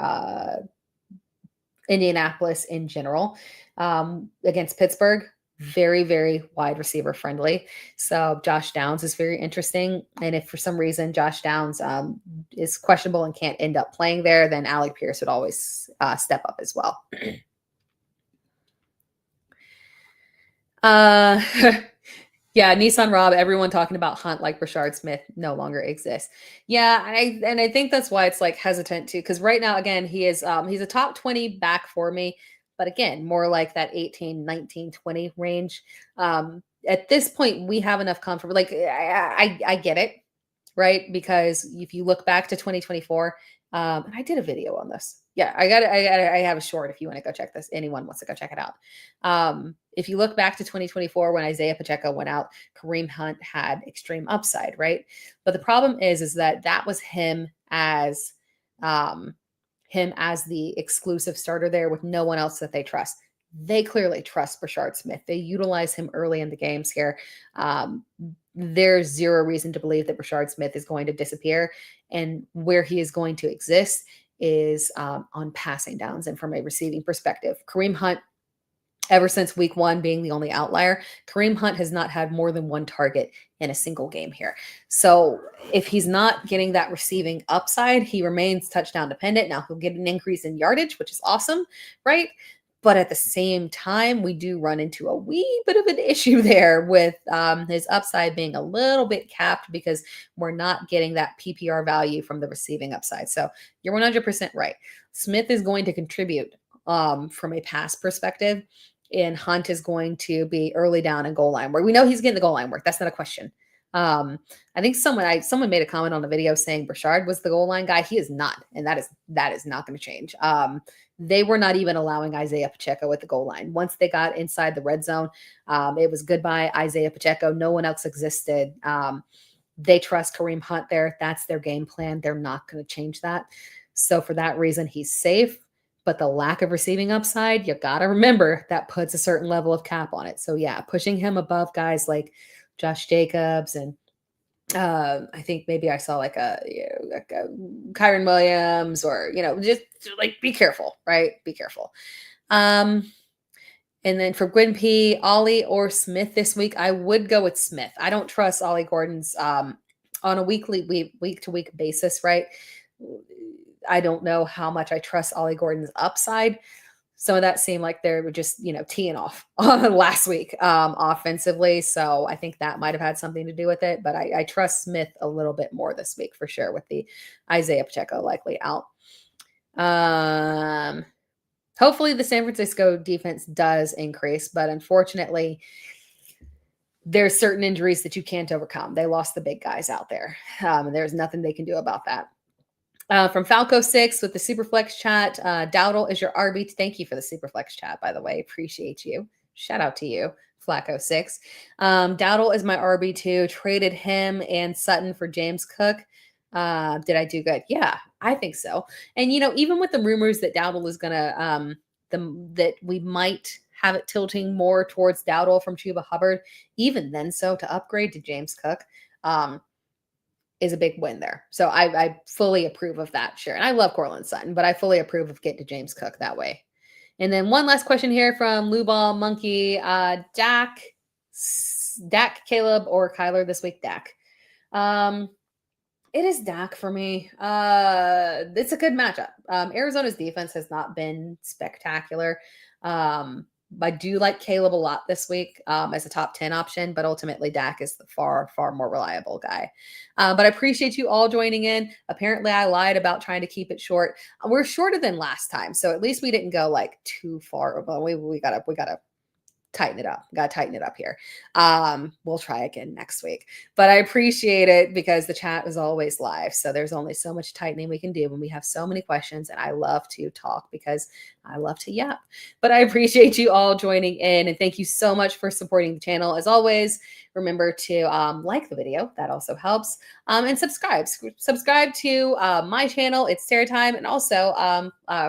Indianapolis in general against Pittsburgh, very, very wide receiver friendly. So Josh Downs is very interesting. And if for some reason Josh Downs is questionable and can't end up playing there, then Alec Pierce would always step up as well. Yeah, Nissan Rob, everyone talking about Hunt like Rashard Smith no longer exists. Yeah, and I think that's why it's like hesitant too, because right now, again, he is he's a top 20 back for me, but again, more like that 18, 19, 20 range. At this point, we have enough comfort. Like I get it, right? Because if you look back to 2024, and I did a video on this. Yeah, I have a short if you want to go check this. Anyone wants to go check it out. If you look back to 2024, when Isiah Pacheco went out, Kareem Hunt had extreme upside, right? But the problem is that was him as the exclusive starter there with no one else that they trust. They clearly trust Rashard Smith. They utilize him early in the games here. There's zero reason to believe that Rashard Smith is going to disappear, and where he is going to exist is on passing downs and from a receiving perspective. Kareem Hunt, ever since week 1 being the only outlier, Kareem Hunt has not had more than one target in a single game here. So if he's not getting that receiving upside, he remains touchdown dependent. Now he'll get an increase in yardage, which is awesome, right? But at the same time, we do run into a wee bit of an issue there with his upside being a little bit capped because we're not getting that PPR value from the receiving upside. So you're 100% right. Smith is going to contribute from a pass perspective, and Hunt is going to be early down and goal line work. We know he's getting the goal line work. That's not a question. I think someone made a comment on the video saying Brashard was the goal line guy. He is not, and that is not going to change. They were not even allowing Isiah Pacheco at the goal line. Once they got inside the red zone, it was goodbye Isiah Pacheco. No one else existed. They trust Kareem Hunt there. That's their game plan. They're not going to change that. So for that reason, he's safe. But the lack of receiving upside, you got to remember that puts a certain level of cap on it. So yeah, pushing him above guys like Josh Jacobs and I think maybe I saw like a Kyron Williams or, just like be careful, right? Be careful. And then for Gwyn P, Ollie or Smith this week, I would go with Smith. I don't trust Ollie Gordon's on a week to week basis, right? I don't know how much I trust Ollie Gordon's upside. Some of that seemed like they were just, teeing off last week offensively. So I think that might have had something to do with it. But I trust Smith a little bit more this week for sure with the Isiah Pacheco likely out. Hopefully the San Francisco defense does increase. But unfortunately, there's certain injuries that you can't overcome. They lost the big guys out there. And there's nothing they can do about that. From Falco6 with the Superflex chat, Dowdle is your RB. Thank you for the Superflex chat, by the way. Appreciate you. Shout out to you, Flacco6. Dowdle is my RB2. Traded him and Sutton for James Cook. Did I do good? Yeah, I think so. And, even with the rumors that Dowdle is going to, that we might have it tilting more towards Dowdle from Chuba Hubbard. Even then, so to upgrade to James Cook is a big win there. So I fully approve of that. Sure. And I love Cortland Sutton, but I fully approve of getting to James Cook that way. And then one last question here from Lou Ball Monkey. Dak, Caleb, or Kyler this week? Dak. It is Dak for me. It's a good matchup. Arizona's defense has not been spectacular. I do like Caleb a lot this week as a top 10 option, but ultimately Dak is the far, far more reliable guy. But I appreciate you all joining in. Apparently I lied about trying to keep it short. We're shorter than last time, so at least we didn't go like too far. But we gotta tighten it up. Got to tighten it up here. We'll try again next week, but I appreciate it because the chat is always live. So there's only so much tightening we can do when we have so many questions, and I love to talk because I love to yap, but I appreciate you all joining in, and thank you so much for supporting the channel. As always, remember to like the video. That also helps. And subscribe to my channel. It's Sarah Time, and also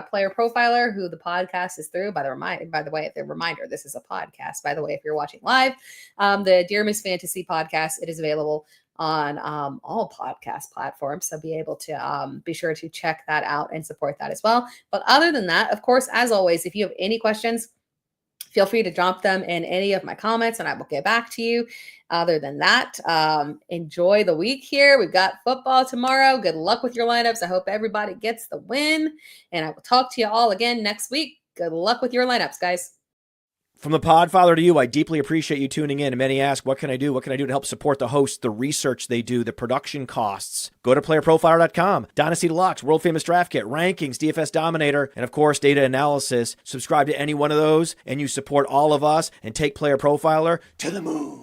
Player Profiler, who the podcast is through. By the way, the reminder, this is a podcast. By the way, if you're watching live, the Dear Miss Fantasy podcast, it is available on all podcast platforms. So be able to be sure to check that out and support that as well. But other than that, of course, as always, if you have any questions, feel free to drop them in any of my comments and I will get back to you. Other than that, enjoy the week here. We've got football tomorrow. Good luck with your lineups. I hope everybody gets the win. And I will talk to you all again next week. Good luck with your lineups, guys. From the Podfather to you, I deeply appreciate you tuning in. And many ask, what can I do? What can I do to help support the hosts, the research they do, the production costs? Go to playerprofiler.com, Dynasty Deluxe, World Famous Draft Kit, Rankings, DFS Dominator, and of course, data analysis. Subscribe to any one of those, and you support all of us and take Player Profiler to the moon.